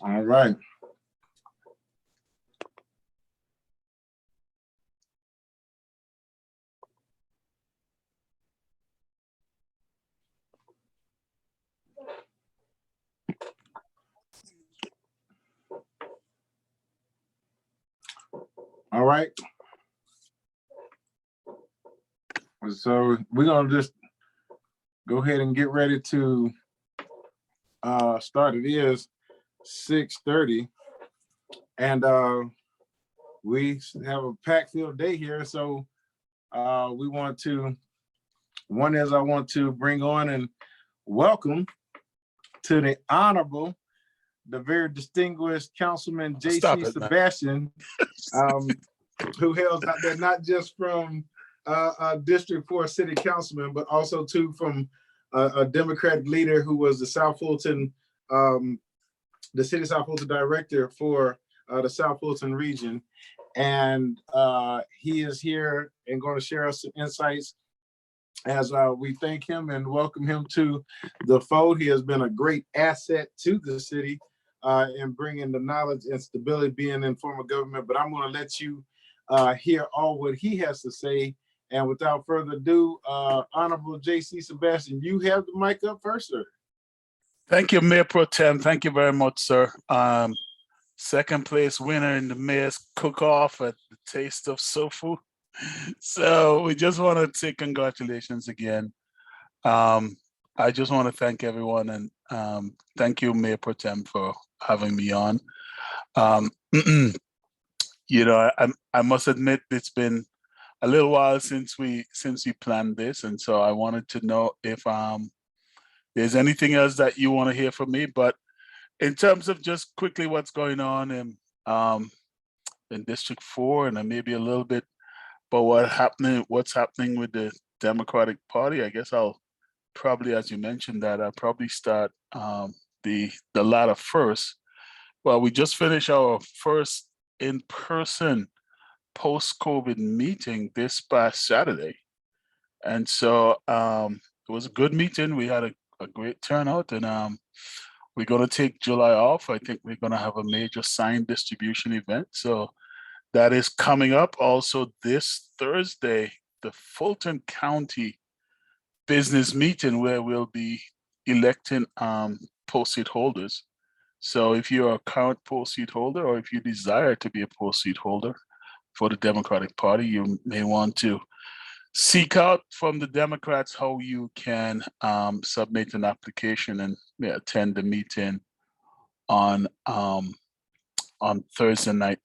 All right. All right. So we're gonna just go ahead and get ready to start. It is 6:30, and we have a packed field day here. So we want to. One is I want to bring on and welcome to the honorable, the very distinguished Councilman Stop Jaycee it, man. Sebastian, who hails out there not just from District 4 City Councilman, but also too from a Democratic leader who was the South Fulton, the City of South Fulton Director for the South Fulton region. And he is here and going to share us some insights as we thank him and welcome him to the fold. He has been a great asset to the city in bringing the knowledge and stability being in form of government. But I'm going to let you hear all what he has to say. And without further ado, Honorable Jaycee Sebastian, you have the mic up first, sir. Thank you, Mayor Pro Tem. Thank you very much, sir. Second place winner in the Mayor's Cook-Off at the Taste of Sofu. So we just want to say congratulations again. I just want to thank everyone and thank you, Mayor Pro Tem, for having me on. You know, I must admit it's been a little while since we planned this, and so I wanted to know if there's anything else that you want to hear from me. But in terms of just quickly what's going on in District 4 and maybe a little bit about what's happening with the Democratic Party, I guess I'll probably, as you mentioned, that I'll probably start the latter first. Well, we just finished our first in-person post-COVID meeting this past Saturday. And so it was a good meeting. We had a great turnout, and we're going to take July off. I think we're going to have a major sign distribution event. So that is coming up. Also this Thursday, the Fulton County business meeting where we'll be electing post-seat holders. So if you're a current post-seat holder or if you desire to be a post-seat holder for the Democratic Party, you may want to seek out from the Democrats how you can submit an application and attend the meeting on Thursday night.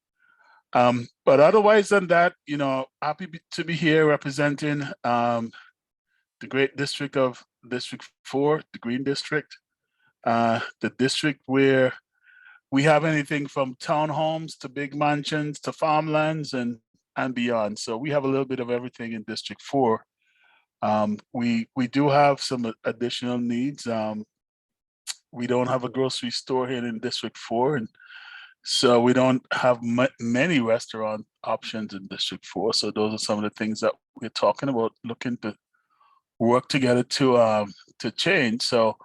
But otherwise than that, you know, happy to be here representing the great district of District 4, the Green District, the district where we have anything from townhomes to big mansions to farmlands and beyond. So we have a little bit of everything in District 4. We do have some additional needs. We don't have a grocery store here in District 4, and so we don't have many restaurant options in District 4. So those are some of the things that we're talking about, looking to work together to change. So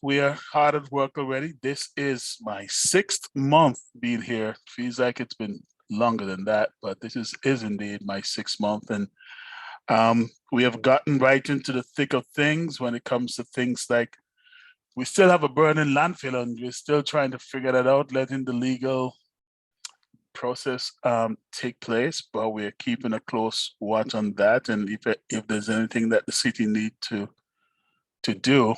we are hard at work already. This is my 6th month being here. Feels like it's been longer than that, but this is indeed my 6th month. And we have gotten right into the thick of things when it comes to things like we still have a burning landfill and we're still trying to figure that out, letting the legal process take place, but we're keeping a close watch on that. And if there's anything that the city need to do,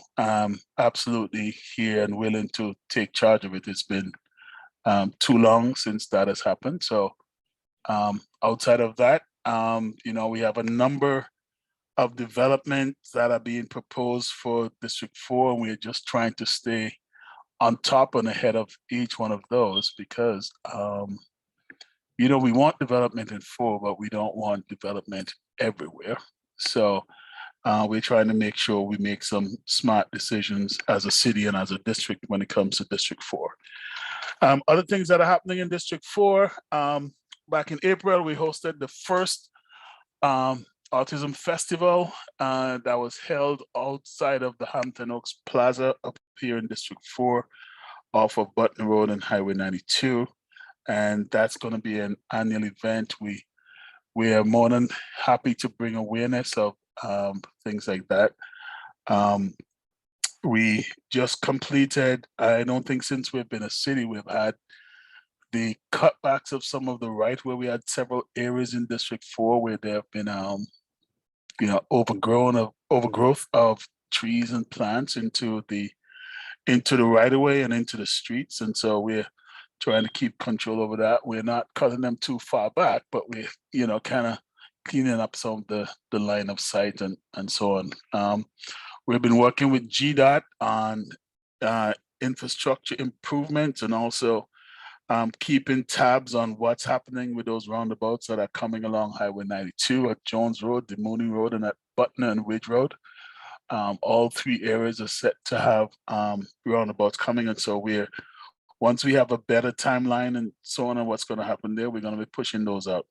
absolutely here and willing to take charge of it. It's been too long since that has happened. So outside of that, you know, we have a number of developments that are being proposed for District 4, and we're just trying to stay on top and ahead of each one of those because, you know, we want development in 4, but we don't want development everywhere. So we're trying to make sure we make some smart decisions as a city and as a district when it comes to District 4. Other things that are happening in District 4, back in April, we hosted the first Autism Festival that was held outside of the Hampton Oaks Plaza up here in District 4. off of Button Road and Highway 92. And that's going to be an annual event. We are more than happy to bring awareness of things like that. We just completed, I don't think since we've been a city, we've had the cutbacks of some of the right, where we had several areas in District 4 where there have been, overgrowth of trees and plants into the right of way and into the streets. And so we're trying to keep control over that. We're not cutting them too far back, but we're, kind of cleaning up some of the line of sight and so on. We've been working with GDOT on infrastructure improvements, and also keeping tabs on what's happening with those roundabouts that are coming along Highway 92 at Jones Road, the Mooney Road, and at Butner and Ridge Road. All three areas are set to have roundabouts coming. And so once we have a better timeline and so on what's going to happen there, we're going to be pushing those out.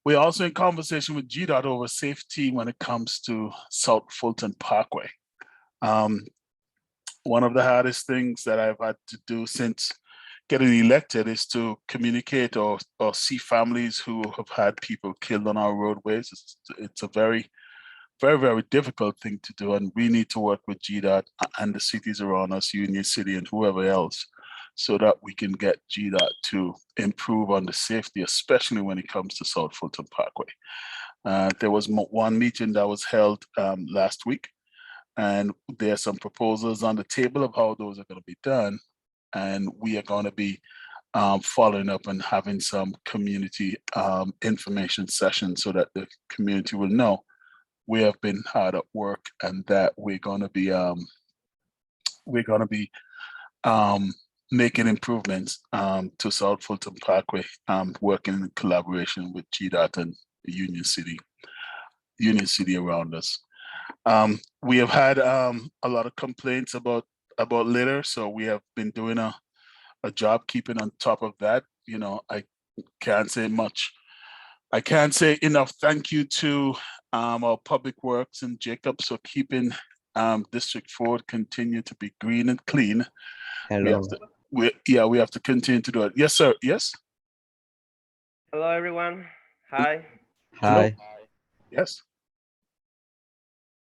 We're also in conversation with GDOT over safety when it comes to South Fulton Parkway. One of the hardest things that I've had to do since getting elected is to communicate or see families who have had people killed on our roadways. It's a very, very, very difficult thing to do, and we need to work with GDOT and the cities around us, Union City and whoever else, so that we can get GDOT to improve on the safety, especially when it comes to South Fulton Parkway. There was one meeting that was held last week, and there are some proposals on the table of how those are going to be done. And we are going to be following up and having some community information sessions so that the community will know we have been hard at work, and that we're going to be making improvements to South Fulton Parkway, working in collaboration with GDOT and the Union City around us. We have had a lot of complaints about litter, so we have been doing a job keeping on top of that. I can't say much. I can't say enough thank you to our Public Works and Jacob for keeping District 4 continue to be green and clean. Hello. We have to continue to do it. Yes, sir. Yes. Hello, everyone. Hi. Hi. Yes.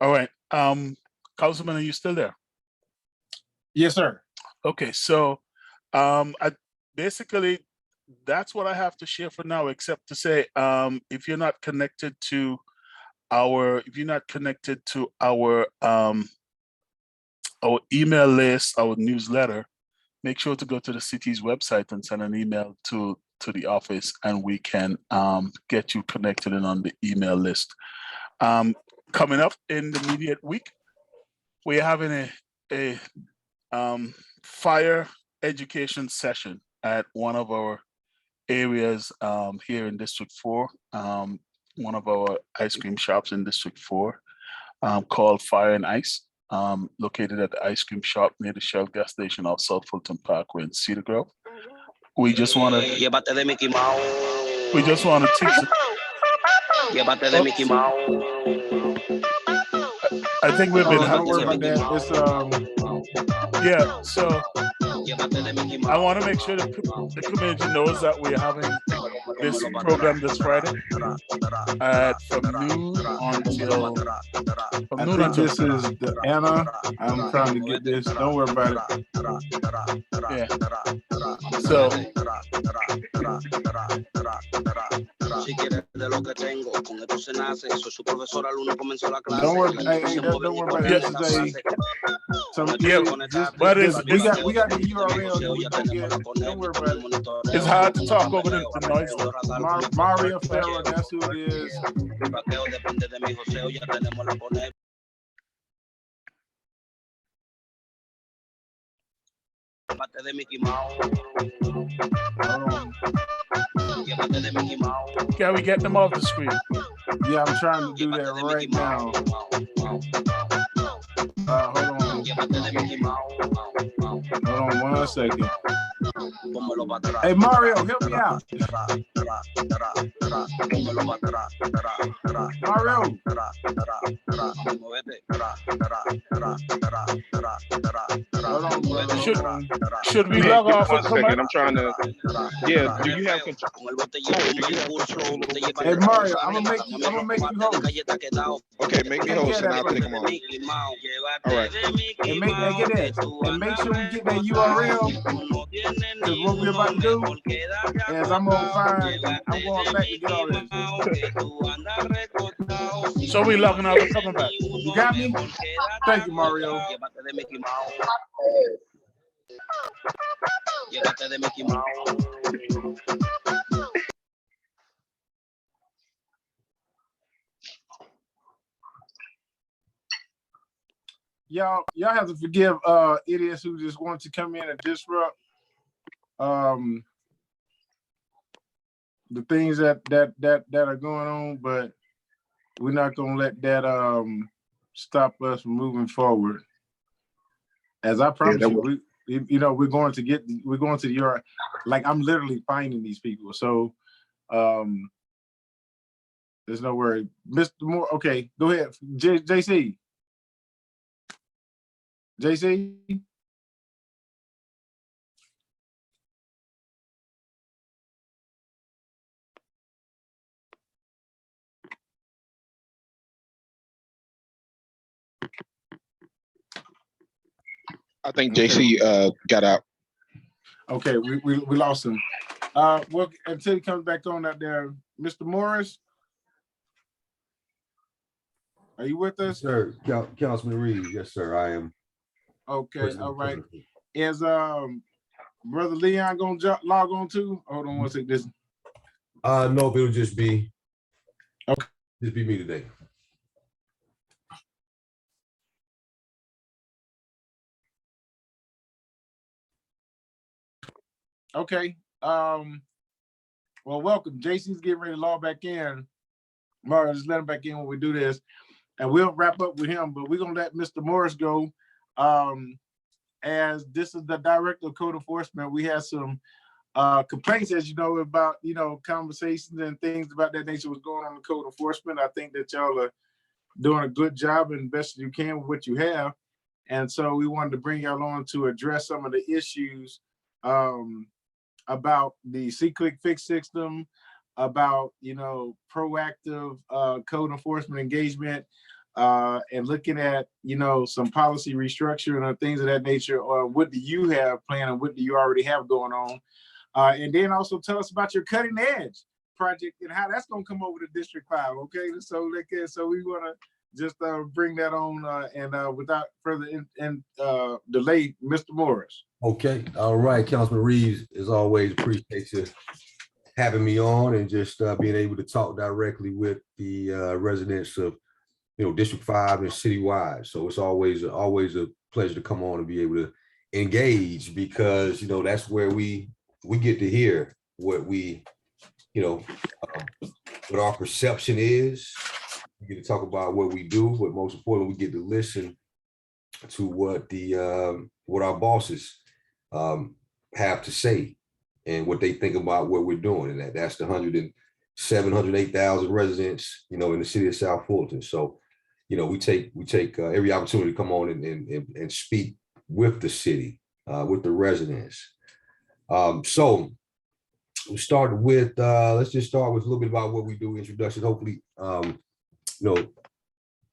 All right. Councilman, are you still there? Yes, sir. Okay, so basically that's what I have to share for now, except to say if you're not connected to our email list, our newsletter, make sure to go to the city's website and send an email to the office, and we can get you connected and on the email list. Coming up in the immediate week, we're having a fire education session at one of our areas here in District 4, one of our ice cream shops in District 4 called Fire and Ice, located at the ice cream shop near the Shell gas station off South Fulton Parkway in Cedar Grove. We just want to teach I think we've been don't worry about that. It's yeah, so I want to make sure that the community knows that we're having this program this Friday from noon until this is the Anna. I'm trying to get this. Don't worry about it. Yeah. So don't worry. Hey, don't worry about it. This is but we got the URL. Don't worry about it. It's hard to talk over the noise. Mario Ferro, that's who it is. Can we get them off the screen? Yeah, I'm trying to do that right now. Hold on. Hold on 1 second. Hey Mario, help me out. Mario. Hold on, brother. Should we log off One and come second, back? I'm trying to. Yeah, do you have control? Hey Mario, I'm gonna make you host. Okay, make me Take host care and of I'll that take for them off. All right. And get this. And make sure we get that URL. Because what we're about to do is I'm going back to get all this. So we logging off and coming back. You got me? Thank you, Mario. Y'all have to forgive idiots who just want to come in and disrupt the things that are going on, but we're not gonna let that stop us from moving forward. As I promise you, we're going to the URL. Like I'm literally finding these people, so there's no worry. Mr. Moore, okay, go ahead, Jaycee. Jaycee. I think Jaycee got out. Okay, we lost him. Well, until he comes back on out there, Mr. Morris, are you with us? Sir, Councilman Reed, yes, sir, I am. Okay, all right. Is Brother Leon gonna log on too? Hold on one second. This. Nope, it'll just be okay. Just be me today. Okay. Well, welcome. Jaycee's getting ready to log back in. Mario, just let him back in when we do this, and we'll wrap up with him. But we're gonna let Mr. Morris go. As this is the director of code enforcement, we have some complaints, as you know, about conversations and things about that nature was going on in code enforcement. I think that y'all are doing a good job and best you can with what you have, and so we wanted to bring y'all on to address some of the issues about the C-Click fix system, about proactive code enforcement engagement, and looking at some policy restructuring and things of that nature, or what do you have planned and what do you already have going on, and then also tell us about your cutting edge project and how that's going to come over to District 5. Okay, so we want to just bring that on, and without further delay, Mr. Morris. Okay, all right, Councilman Reeves, as always, appreciate you having me on and just being able to talk directly with the residents of District 5 and citywide. So it's always a pleasure to come on and be able to engage, because that's where we get to hear what what our perception is. We get to talk about what we do, but most importantly, we get to listen to what our bosses have to say and what they think about what we're doing. And that's the 108,000 residents, in the city of South Fulton. So, we take every opportunity to come on and speak with the city, with the residents. So we started with, let's just start with a little bit about what we do, introduction. Hopefully,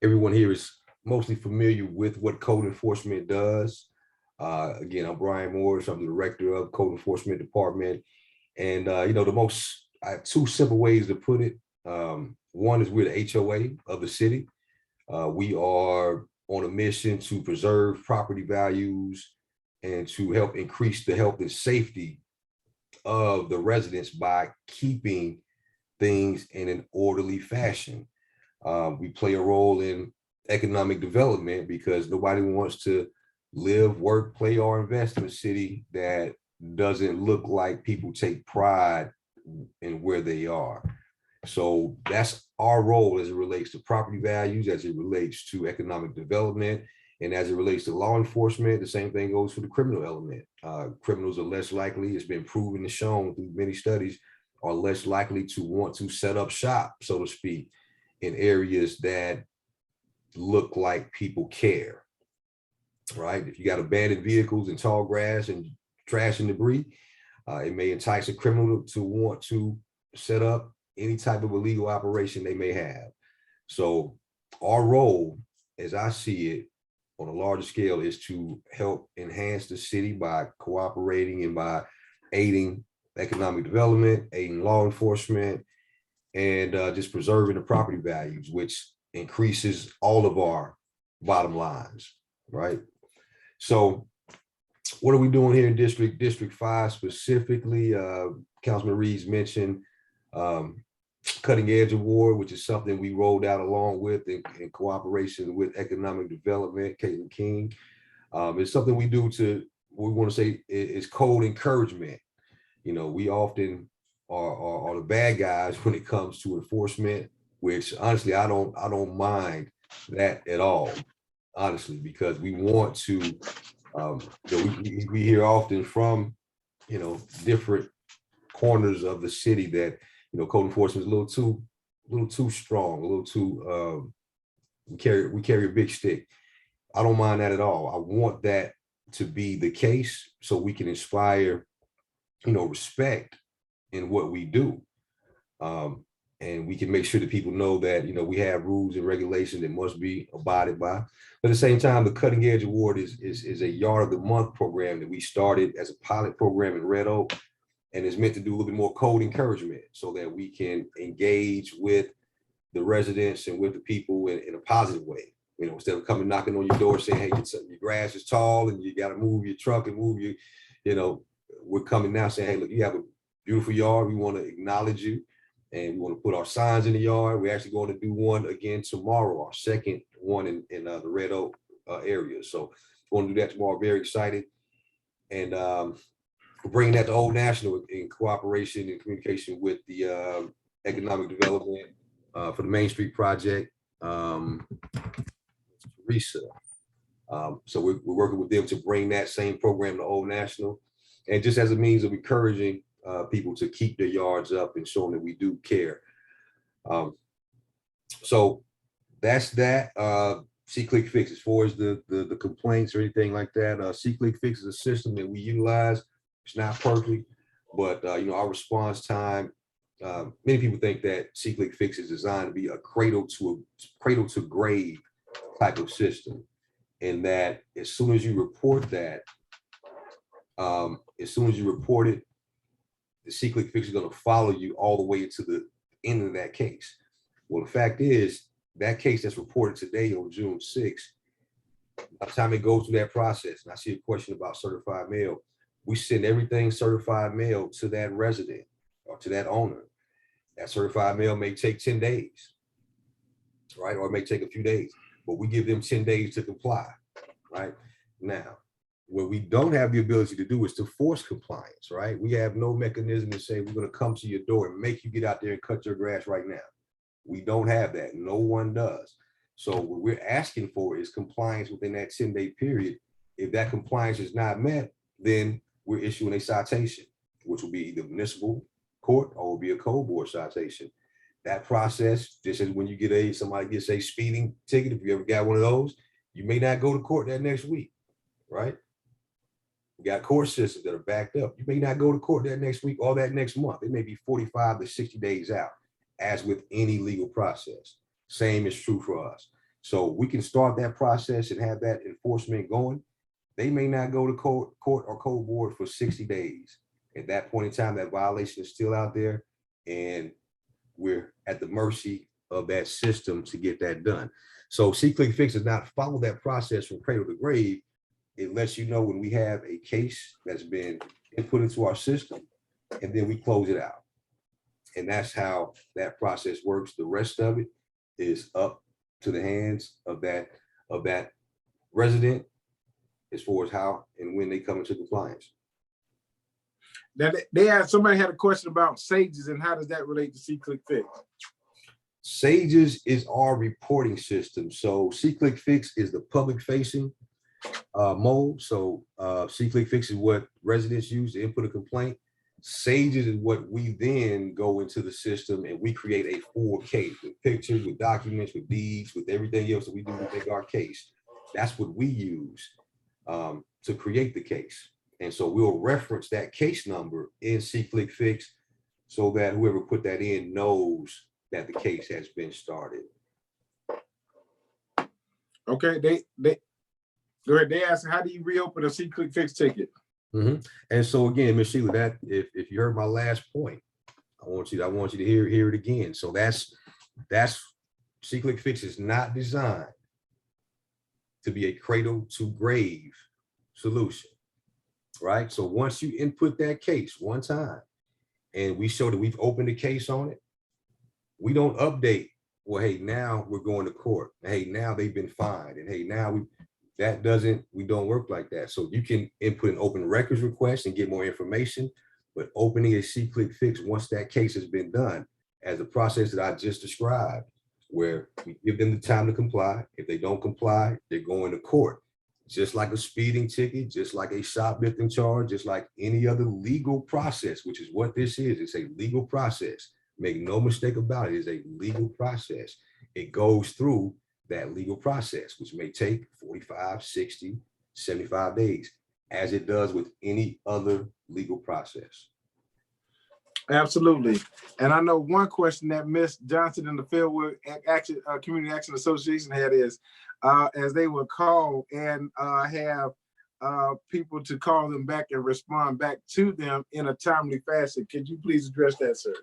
everyone here is mostly familiar with what code enforcement does. Again, I'm Brian Morris. I'm the director of Code Enforcement Department. And, I have two simple ways to put it. One is we're the HOA of the city. We are on a mission to preserve property values and to help increase the health and safety of the residents by keeping things in an orderly fashion. We play a role in economic development because nobody wants to live, work, play, or invest in a city that doesn't look like people take pride in where they are. So that's our role as it relates to property values, as it relates to economic development, And as it relates to law enforcement, the same thing goes for the criminal element. Criminals are less likely, it's been proven and shown through many studies, are less likely to want to set up shop, so to speak, in areas that look like people care, right? If you got abandoned vehicles and tall grass and trash and debris, it may entice a criminal to want to set up any type of illegal operation they may have. So our role, as I see it, on a larger scale, is to help enhance the city by cooperating and by aiding economic development, aiding law enforcement, and just preserving the property values, which increases all of our bottom lines, right? So what are we doing here in District 5 specifically? Councilman Reeves mentioned Cutting Edge Award, which is something we rolled out along with in cooperation with Economic Development, Caitlin King. It's something we do to, we want to say is code encouragement. You know, we often are the bad guys when it comes to enforcement, which honestly, I don't mind that at all, honestly, because we want to, we hear often from, different corners of the city that, code enforcement is a little too strong, a little too, we carry a big stick. I don't mind that at all. I want that to be the case so we can inspire, respect in what we do. And we can make sure that people know that, we have rules and regulations that must be abided by. But at the same time, the Cutting Edge Award is a Yard of the Month program that we started as a pilot program in Red Oak, and is meant to do a little bit more code encouragement so that we can engage with the residents and with the people in a positive way. Instead of coming knocking on your door saying, hey, your grass is tall and you got to move your truck and move your, we're coming now saying, hey, look, you have a beautiful yard. We want to acknowledge you. And we want to put our signs in the yard. We're actually going to do one again tomorrow, our second one in the Red Oak area. So we're going to do that tomorrow. Very excited. And we're bringing that to Old National in cooperation and communication with the Economic Development for the Main Street Project, Teresa. So we're working with them to bring that same program to Old National, and just as a means of encouraging people to keep their yards up and showing that we do care. So that's that. C-Click Fix, as far as the complaints or anything like that, C-Click Fix is a system that we utilize. It's not perfect, but our response time, many people think that C-Click Fix is designed to be a cradle to grave type of system, and that as soon as you report that, the C-Click Fix is going to follow you all the way into the end of that case. Well, the fact is that case that's reported today on June 6th, by the time it goes through that process, and I see a question about certified mail, we send everything certified mail to that resident or to that owner. That certified mail may take 10 days, right? Or it may take a few days, but we give them 10 days to comply, right? Now, what we don't have the ability to do is to force compliance, right? We have no mechanism to say, we're going to come to your door and make you get out there and cut your grass right now. We don't have that. No one does. So what we're asking for is compliance within that 10-day period. If that compliance is not met, then we're issuing a citation, which will be either municipal court or will be a code board citation. That process, just as when you get somebody gets a speeding ticket, if you ever got one of those, you may not go to court that next week, right? We got court systems that are backed up. You may not go to court that next week or that next month. It may be 45 to 60 days out, as with any legal process. Same is true for us. So we can start that process and have that enforcement going. They may not go to court or code board for 60 days. At that point in time, that violation is still out there, and we're at the mercy of that system to get that done. So C-Click Fix does not follow that process from cradle to grave. It lets you know when we have a case that's been input into our system, and then we close it out. And that's how that process works. The rest of it is up to the hands of that resident as far as how and when they come into compliance. Now somebody had a question about SAGES and how does that relate to C-Click Fix? Sages is our reporting system. So SeeClickFix is the public facing mode. So SeeClickFix is what residents use to input a complaint. Sages is what we then go into the system and we create a full case with pictures, with documents, with deeds, with everything else that we do to make our case. That's what we use to create the case. And so we'll reference that case number in SeeClickFix so that whoever put that in knows that the case has been started. Okay, they go ahead. They ask, how do you reopen a SeeClickFix ticket? And so again, Ms. Sheila, that if you heard my last point, I want you to hear it again. So that's SeeClickFix is not designed to be a cradle to grave solution, right? So once you input that case one time and we show that we've opened a case on it, we don't update, well, hey, now we're going to court. Hey, now they've been fined. And hey, now we don't work like that. So you can input an open records request and get more information, but opening a SeeClickFix once that case has been done as a process that I just described, where we give them the time to comply. If they don't comply, they're going to court. Just like a speeding ticket, just like a shoplifting charge, just like any other legal process, which is what this is. It's a legal process. Make no mistake about it, it's a legal process. It goes through that legal process, which may take 45, 60, 75 days, as it does with any other legal process. Absolutely. And I know one question that Ms. Johnson in the Fieldwood Action Community Action Association had is, as they would call and have people to call them back and respond back to them in a timely fashion. Could you please address that, sir?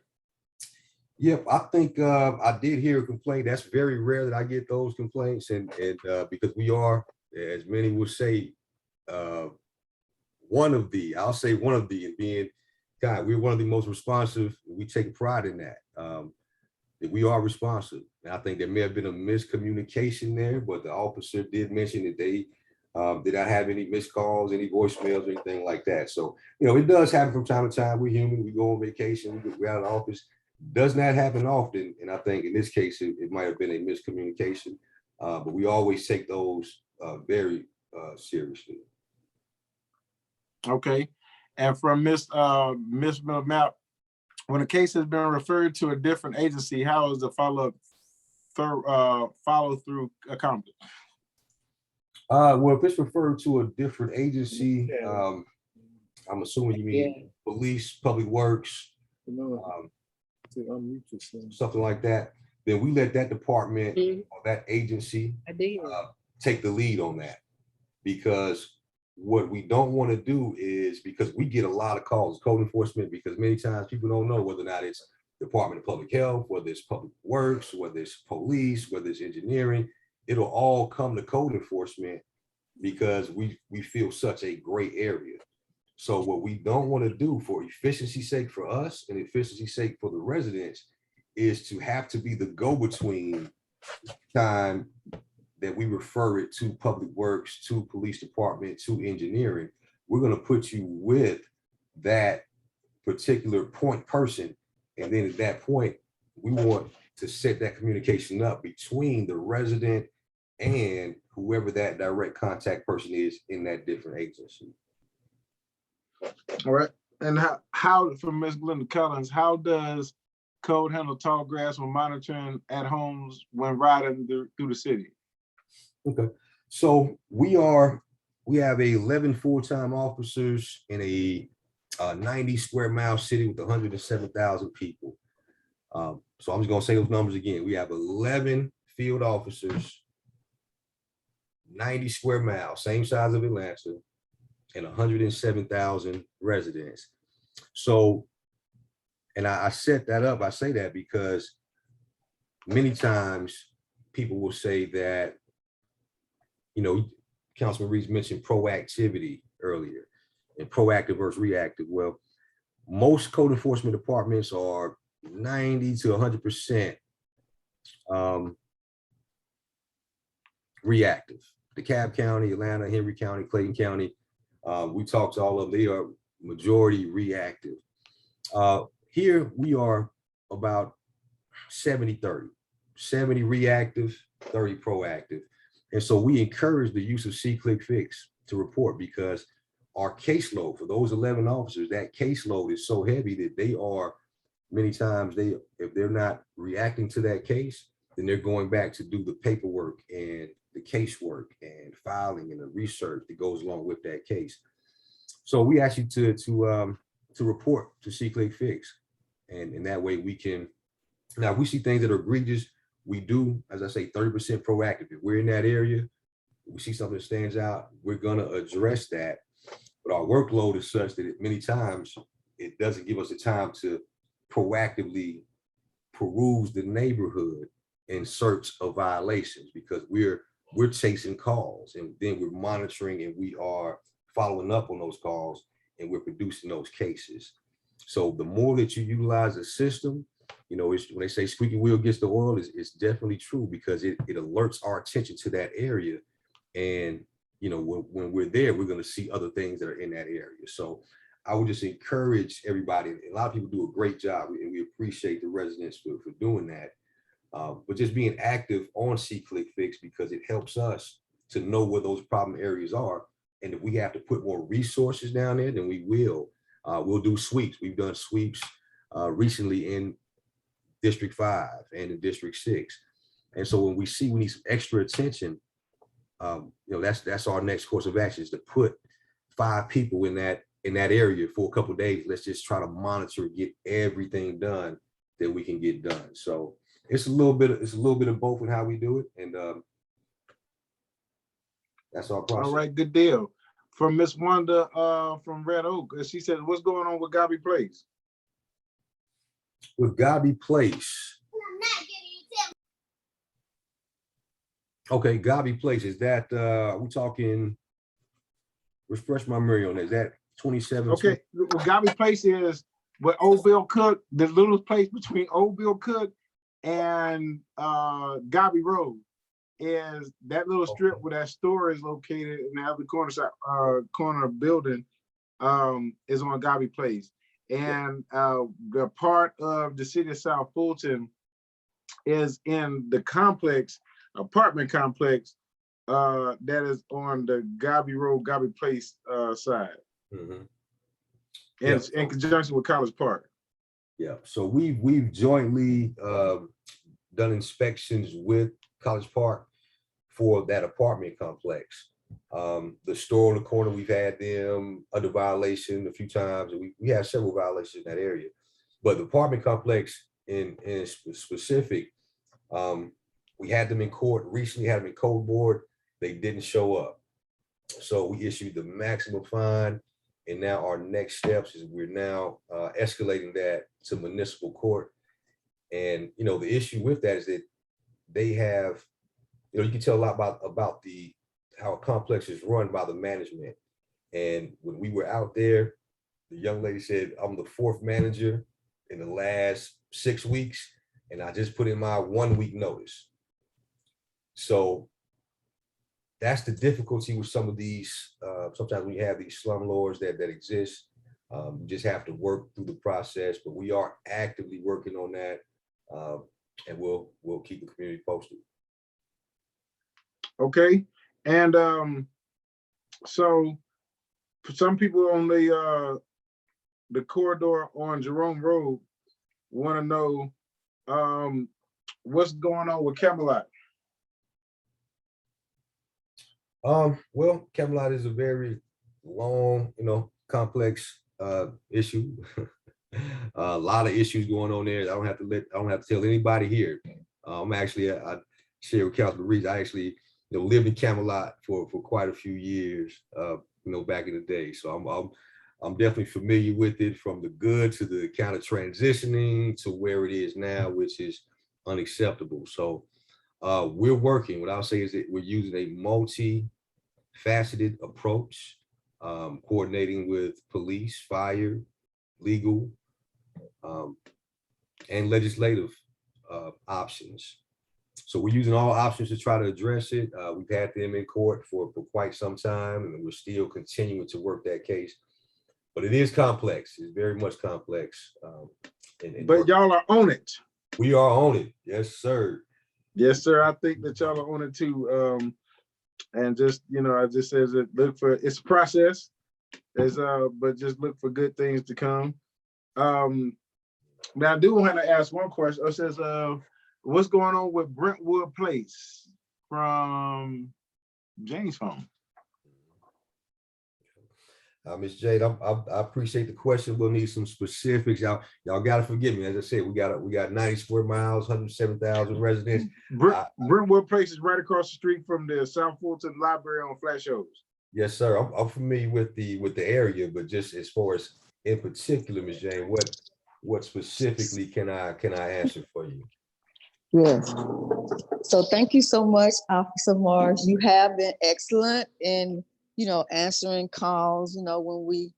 Yep, I think I did hear a complaint. That's very rare that I get those complaints, and because we are, as many will say, one of the, and being, God, we're one of the most responsive. We take pride in that, that we are responsive. And I think there may have been a miscommunication there, but the officer did mention that they did not have any missed calls, any voicemails, or anything like that. So, it does happen from time to time. We're human. We go on vacation. We're out of the office. Does not happen often. And I think in this case, it might have been a miscommunication, but we always take those very seriously. Okay. And from Ms. Map, when a case has been referred to a different agency, how is the follow through accomplished? Well, if it's referred to a different agency, I'm assuming you mean police, public works, something like that, then we let that department or that agency take the lead on that. Because what we don't want to do is, because we get a lot of calls, code enforcement, because many times people don't know whether or not it's Department of Public Health, whether it's public works, whether it's police, whether it's engineering. It'll all come to code enforcement because we feel such a gray area. So what we don't want to do, for efficiency's sake for us and efficiency's sake for the residents, is to have to be the go-between time that we refer it to public works, to police department, to engineering. We're going to put you with that particular point person. And then at that point, we want to set that communication up between the resident and whoever that direct contact person is in that different agency. All right. And how from Ms. Glenda Collins, how does code handle tall grass when monitoring at homes when riding through the city? Okay, so we have 11 full-time officers in a 90 square mile city with 107,000 people. So I'm just gonna say those numbers again. We have 11 field officers, 90 square miles, same size of Atlanta, and 107,000 residents. So, and I set that up, I say that because many times people will say that, Councilman Reeves mentioned proactivity earlier, and proactive versus reactive. Well, most code enforcement departments are 90 to 100% reactive. DeKalb County, Atlanta, Henry County, Clayton County, we talked to all of them. They are majority reactive. Here we are about 70-30. 70 reactive, 30 proactive. And so we encourage the use of See-Click-Fix to report, because our caseload for those 11 officers, that caseload is so heavy that they are many times, if they're not reacting to that case, then they're going back to do the paperwork and the casework and filing and the research that goes along with that case. So we ask you to report to See-Click-Fix, and in that way we can. Now, if we see things that are egregious, we do, as I say, 30% proactive. If we're in that area, we see something that stands out, we're gonna address that. But our workload is such that many times it doesn't give us the time to proactively peruse the neighborhood in search of violations, because we're chasing calls, and then we're monitoring, and we are following up on those calls, and we're producing those cases. So the more that you utilize the system, you know, it's, when they say squeaky wheel gets the oil, it's definitely true, because it alerts our attention to that area. And, you know, when we're there, we're going to see other things that are in that area. So I would just encourage everybody. A lot of people do a great job, and we appreciate the residents for doing that. But just being active on See-Click-Fix, because it helps us to know where those problem areas are. And if we have to put more resources down there, then we will. We'll do sweeps. We've done sweeps recently in District 5 and in District 6. And so when we see we need some extra attention, you know, that's our next course of action, is to put 5 people in that area for a couple of days. Let's just try to monitor, get everything done that we can get done. So it's a little bit of both in how we do it, and that's our process. All right, good deal. From Miss Wanda from Red Oak, she said, "What's going on with Gabi Place?" With Gabi Place. Okay, Gabi Place, is that we talking? Refresh my memory on that. Is that 27? Okay, well, Gabi Place is where Old Bill Cook, the little place between Old Bill Cook and Gabi Road, is that little strip where that store is located, and the other corner building is on Gabi Place. And the part of the city of South Fulton is in the apartment complex that is on the Gabi Road, Gabi Place side. Mm-hmm. And in conjunction with College Park. Yeah, so we've jointly done inspections with College Park for that apartment complex. The store on the corner, we've had them under violation a few times, and we have several violations in that area. But the apartment complex in specific, we had them in court recently, had them in code board. They didn't show up. So we issued the maximum fine. And now our next steps is we're now escalating that to municipal court. And, you know, the issue with that is that they have, you know, you can tell a lot about how a complex is run by the management. And when we were out there, the young lady said, "I'm the 4th manager in the last 6 weeks, and I just put in my 1 week notice." So that's the difficulty with some of these. Sometimes we have these slumlords that exist. You just have to work through the process, but we are actively working on that, and we'll keep the community posted. Okay, and so for some people on the corridor on Jerome Road want to know what's going on with Camelot. Well, Camelot is a very long, you know, complex issue. A lot of issues going on there. I don't have to tell anybody here. I'm actually, I share with Councilman Reed. I actually, you know, lived in Camelot for quite a few years, you know, back in the day. So I'm definitely familiar with it, from the good to the kind of transitioning to where it is now, which is unacceptable. So we're working. What I'll say is that we're using a multi-faceted approach, coordinating with police, fire, legal, and legislative options. So we're using all options to try to address it. We've had them in court for quite some time, and we're still continuing to work that case. But it is complex. It's very much complex. But y'all are on it. We are on it. Yes, sir. Yes, sir. I think that y'all are on it too. And just, I just says that look for it's a process. But just look for good things to come. Now I do want to ask one question. It says, what's going on with Brentwood Place from James phone? Ms. Jade, I appreciate the question. We'll need some specifics. Y'all gotta forgive me. As I said, we got 90 square miles, 107,000 residents. Brentwood Place is right across the street from the South Fulton Library on Flash Shows. Yes, sir. I'm familiar with the area, but just as far as in particular, Ms. Jane, what specifically can I answer for you? Yes. So thank you so much, Officer Morris. You have been excellent in, answering calls,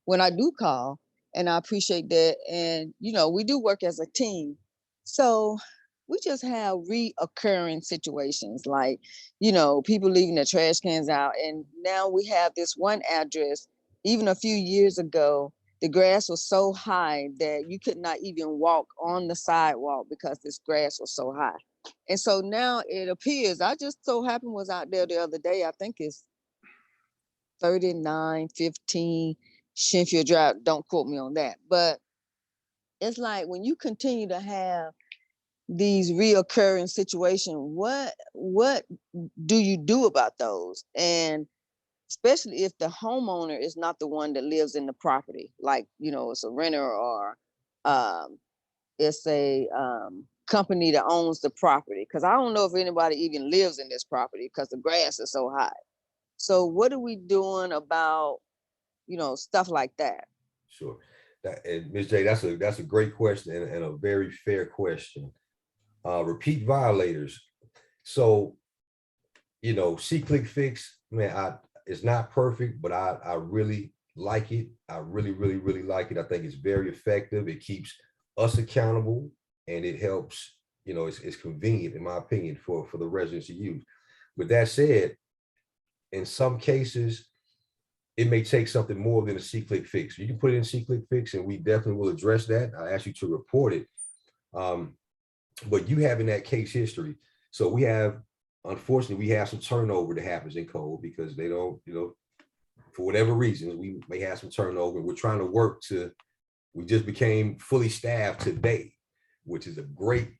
when I do call, and I appreciate that. And, we do work as a team. So we just have reoccurring situations like, people leaving their trash cans out. And now we have this one address, even a few years ago, the grass was so high that you could not even walk on the sidewalk because this grass was so high. And so now it appears, I just so happened was out there the other day, I think it's 3915 Shinfield Drive. Don't quote me on that. But it's like when you continue to have these reoccurring situations, what do you do about those? And especially if the homeowner is not the one that lives in the property, like, it's a renter or it's a company that owns the property. Because I don't know if anybody even lives in this property because the grass is so high. So what are we doing about, stuff like that? Sure. And Ms. J, that's a great question and a very fair question. Repeat violators. So, see click fix, man, it's not perfect, but I really like it. I really, really, really like it. I think it's very effective. It keeps us accountable and it helps, it's convenient, in my opinion, for the residents to use. With that said, in some cases, it may take something more than a C-click fix. You can put it in C-click fix and we definitely will address that. I ask you to report it. But you having that case history. So unfortunately, we have some turnover that happens in code because they don't, for whatever reasons, we may have some turnover. We're trying to we just became fully staffed today, which is a great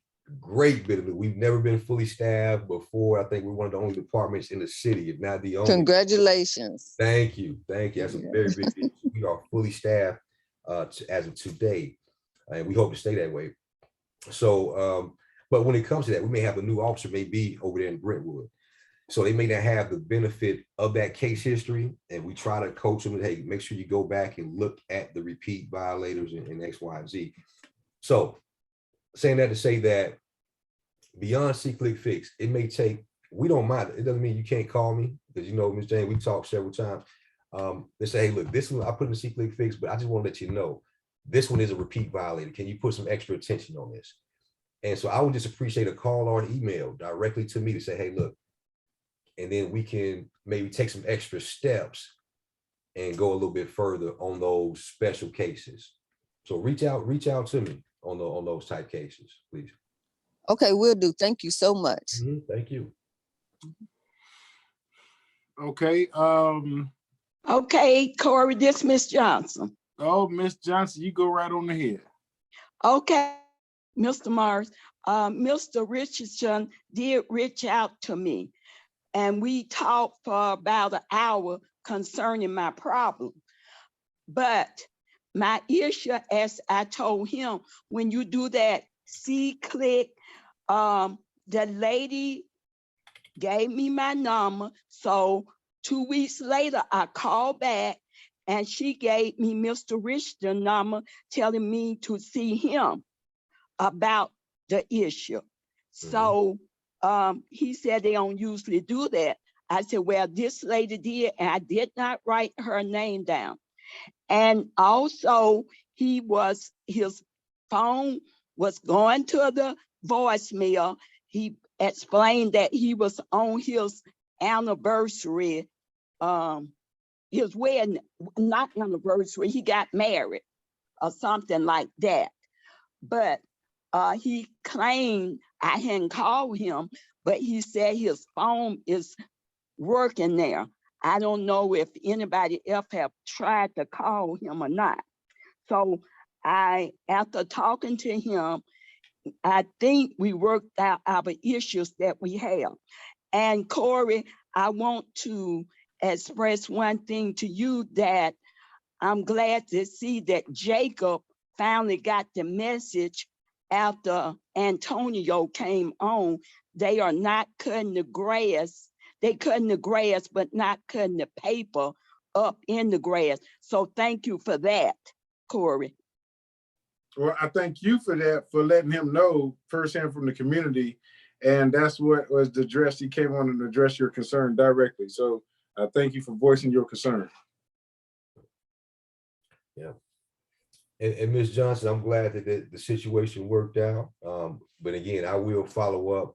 bit of it. We've never been fully staffed before. I think we're one of the only departments in the city, if not the only. Congratulations. Thank you. That's a very big deal. We are fully staffed as of today, and we hope to stay that way. So, but when it comes to that, we may have a new officer may be over there in Brentwood. So they may not have the benefit of that case history. And we try to coach them, hey, make sure you go back and look at the repeat violators and X, Y, and Z. So saying that to say that beyond C-click fix, it may take, we don't mind. It doesn't mean you can't call me because, Ms. Jane, we talked several times. They say, hey, look, this one, I put in the C-click fix, but I just want to let you know, this one is a repeat violator. Can you put some extra attention on this? And so I would just appreciate a call or an email directly to me to say, hey, look, and then we can maybe take some extra steps and go a little bit further on those special cases. So reach out to me on those type cases, please. Okay, will do. Thank you so much. Thank you. Okay. Okay, Corey, this Miss Johnson. Oh, Miss Johnson, you go right on ahead. Okay, Mr. Morris, Mr. Richardson did reach out to me and we talked for about an hour concerning my problem. But my issue, as I told him, when you do that C-click, the lady gave me my number. So 2 weeks later, I called back and she gave me Mr. Richardson's number telling me to see him about the issue. So he said they don't usually do that. I said, well, this lady did, and I did not write her name down. And also his phone was going to the voicemail. He explained that he was on his anniversary, his wedding, not anniversary, he got married or something like that. But He claimed I hadn't called him, but he said his phone is working there. I don't know if anybody else have tried to call him or not. So after talking to him, I think we worked out our issues that we have. And Corey, I want to express one thing to you, that I'm glad to see that Jacob finally got the message after Antonio came on. They are not cutting the grass. They cutting the grass, but not cutting the paper up in the grass. So thank you for that, Corey. Well, I thank you for that, for letting him know firsthand from the community. And that's what was the address. He came on and addressed your concern directly. So thank you for voicing your concern. Yeah. And Ms. Johnson, I'm glad that the situation worked out. But again, I will follow up.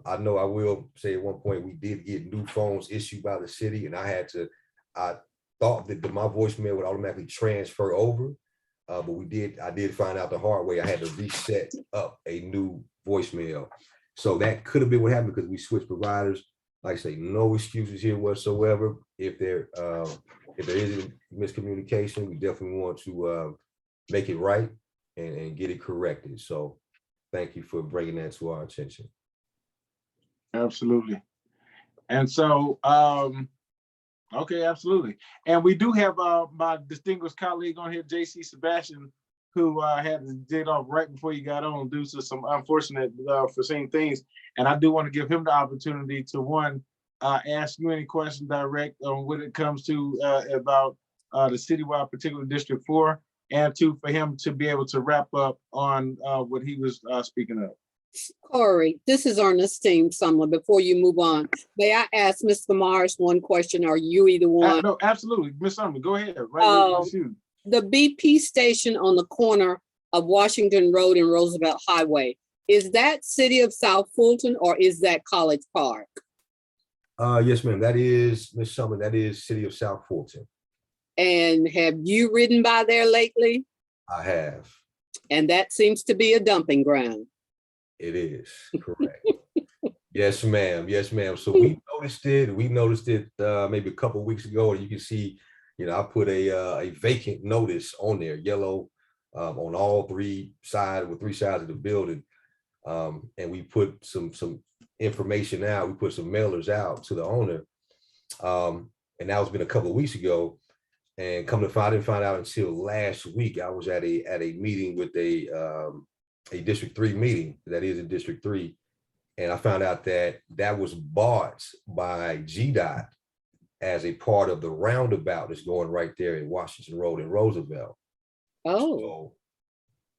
I know I will say at one point we did get new phones issued by the city, and I thought that my voicemail would automatically transfer over. But I did find out the hard way. I had to reset up a new voicemail. So that could have been what happened because we switched providers. Like I say, no excuses here whatsoever. If there is a miscommunication, we definitely want to make it right and get it corrected. So thank you for bringing that to our attention. Absolutely. And so, okay, absolutely. And we do have my distinguished colleague on here, Jaycee Sebastian, who had to get off right before you got on due to some unfortunate foreseen things. And I do want to give him the opportunity to ask you any questions direct on when it comes to about the citywide, particularly District 4, and for him to be able to wrap up on what he was speaking of. Corey, this is Ernestine Sumler. Before you move on, may I ask Mr. Mars one question, or you either one? No, absolutely. Ms. Sumler, go ahead. The BP station on the corner of Washington Road and Roosevelt Highway, is that City of South Fulton or is that College Park? Yes, ma'am. That is, Ms. Summer, that is City of South Fulton. And have you ridden by there lately? I have. And that seems to be a dumping ground. It is, correct. Yes, ma'am. Yes, ma'am. So we noticed it. Maybe a couple of weeks ago. And you can see, I put a vacant notice on there, yellow, on all three sides of the building. And we put some information out. We put some mailers out to the owner. And that was been a couple of weeks ago. And come to find, I didn't find out until last week. I was at a meeting with a District 3 meeting that is in District 3. And I found out that was bought by GDOT as a part of the roundabout that's going right there in Washington Road and Roosevelt. Oh.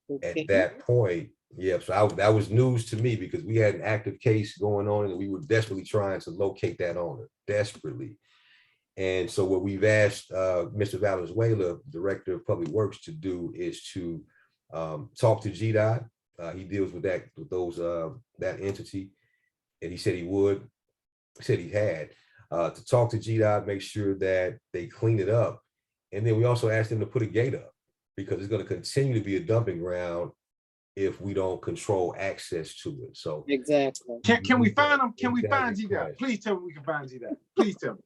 So at that point, yeah, so that was news to me because we had an active case going on and we were desperately trying to locate that owner, desperately. And so what we've asked Mr. Valenzuela, Director of Public Works, to do is to talk to GDOT. He deals with that entity, and he said he would. He said he had to talk to GDOT, make sure that they clean it up, and then we also asked them to put a gate up because it's going to continue to be a dumping ground if we don't control access to it. So exactly. Can we find them? Can we find GDOT? Please tell me we can find GDOT. Please tell me.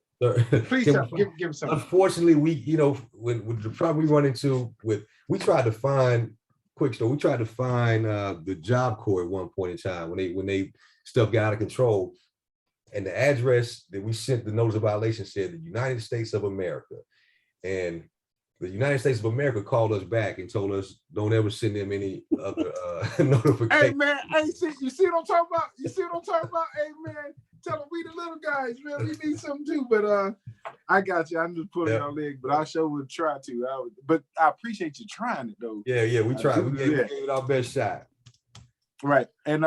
Please tell me. Give me something. Unfortunately, when the problem we run into we tried to find. Quick story. We tried to find the Job Corps at one point in time when they stuff got out of control, and the address that we sent the notice of violation said the United States of America, and the United States of America called us back and told us don't ever send them any other notification. Hey man, you see what I'm talking about? Hey man, tell them we the little guys, man. We need something too. But I got you. I'm just pulling your leg, but I sure would try to. But I appreciate you trying it though. Yeah, we tried. We gave it our best shot. Right. And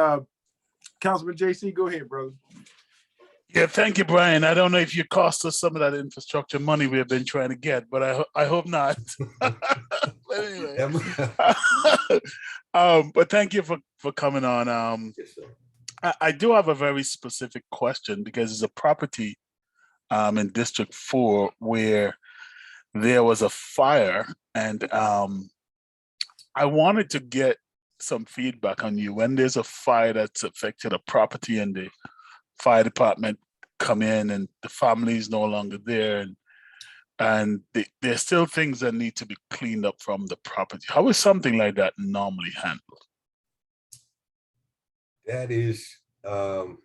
Councilman Jaycee, go ahead, brother. Yeah, thank you, Brian. I don't know if you cost us some of that infrastructure money we've been trying to get, but I hope not. But anyway, but thank you for coming on. Yes, sir. I do have a very specific question because it's a property in District 4 where there was a fire, and I wanted to get some feedback on you. When there's a fire that's affected a property and the fire department come in and the family is no longer there, and there's still things that need to be cleaned up from the property. How is something like that normally handled? That is, Councilman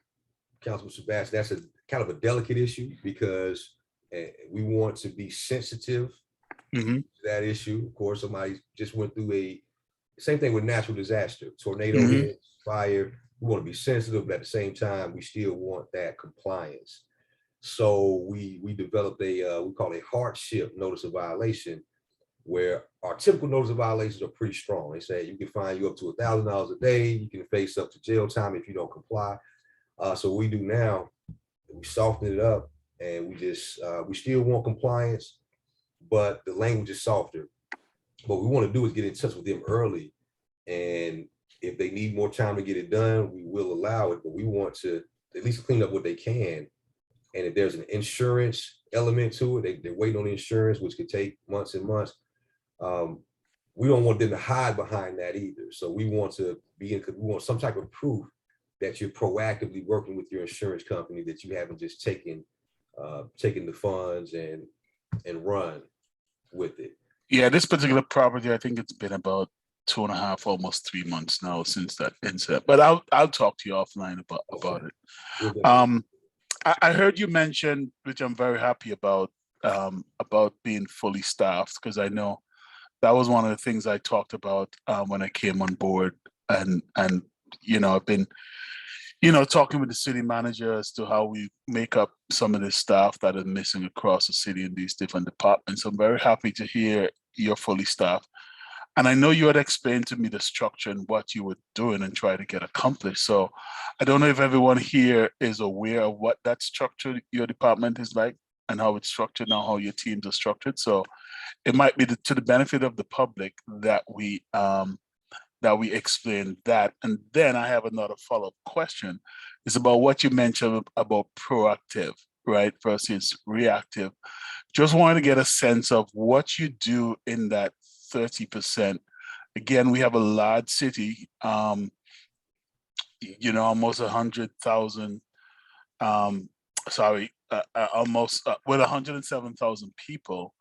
Sebastian, that's a kind of a delicate issue because we want to be sensitive to that issue. Of course, somebody just went through same thing with natural disaster, tornado hits, fire. We want to be sensitive, but at the same time, we still want that compliance. So we developed we call it hardship notice of violation, where our typical notice of violations are pretty strong. They say you can fine you up to $1,000 a day. You can face up to jail time if you don't comply. So what we do now, we soften it up, and we still want compliance, but the language is softer. What we want to do is get in touch with them early, and if they need more time to get it done, we will allow it, but we want to at least clean up what they can. And if there's an insurance element to it, they're waiting on the insurance, which could take months and months. We don't want them to hide behind that either. So we want we want some type of proof that you're proactively working with your insurance company, that you haven't just taken the funds and run with it. Yeah, this particular property, I think it's been about 2.5, almost 3 months now since that incident. But I'll talk to you offline about it. I heard you mention, which I'm very happy about being fully staffed, because I know that was one of the things I talked about when I came on board, and I've been talking with the city manager as to how we make up some of the staff that are missing across the city in these different departments. I'm very happy to hear you're fully staffed. And I know you had explained to me the structure and what you were doing and trying to get accomplished. So I don't know if everyone here is aware of what that structure your department is like and how it's structured now, how your teams are structured. So it might be to the benefit of the public that we explain that. And then I have another follow-up question. It's about what you mentioned about proactive, right, versus reactive. Just wanted to get a sense of what you do in that 30%. Again, we have a large city, almost 100,000, almost with 107,000 people,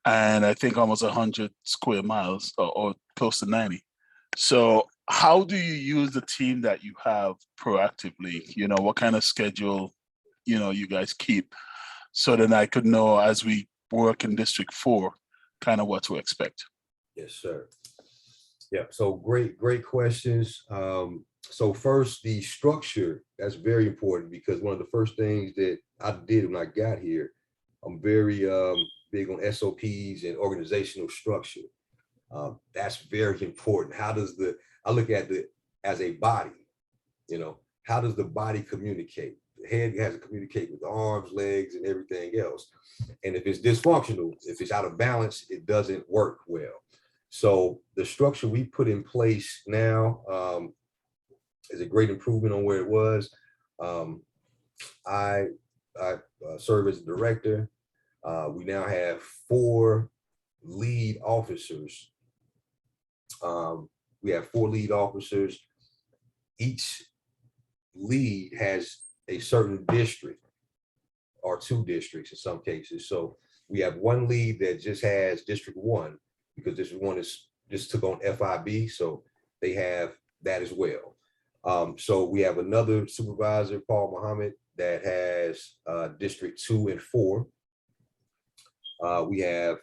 and I think almost 100 square miles or close to 90. So how do you use the team that you have proactively? What kind of schedule, you guys keep, so that I could know as we work in District 4, kind of what to expect? Yes, sir. Yeah, so great questions. So first, the structure, that's very important, because one of the first things that I did when I got here, I'm very big on SOPs and organizational structure. That's very important. I look at it as a body, how does the body communicate? The head has to communicate with the arms, legs, and everything else. And if it's dysfunctional, if it's out of balance, it doesn't work well. So the structure we put in place now is a great improvement on where it was. I serve as a director. We now have 4 lead officers. We have 4 lead officers. Each lead has a certain district or 2 districts in some cases. So we have 1 lead that just has District 1, because District 1 just took on FIB, so they have that as well. So we have another supervisor, Paul Muhammad, that has District 2 and 4. We have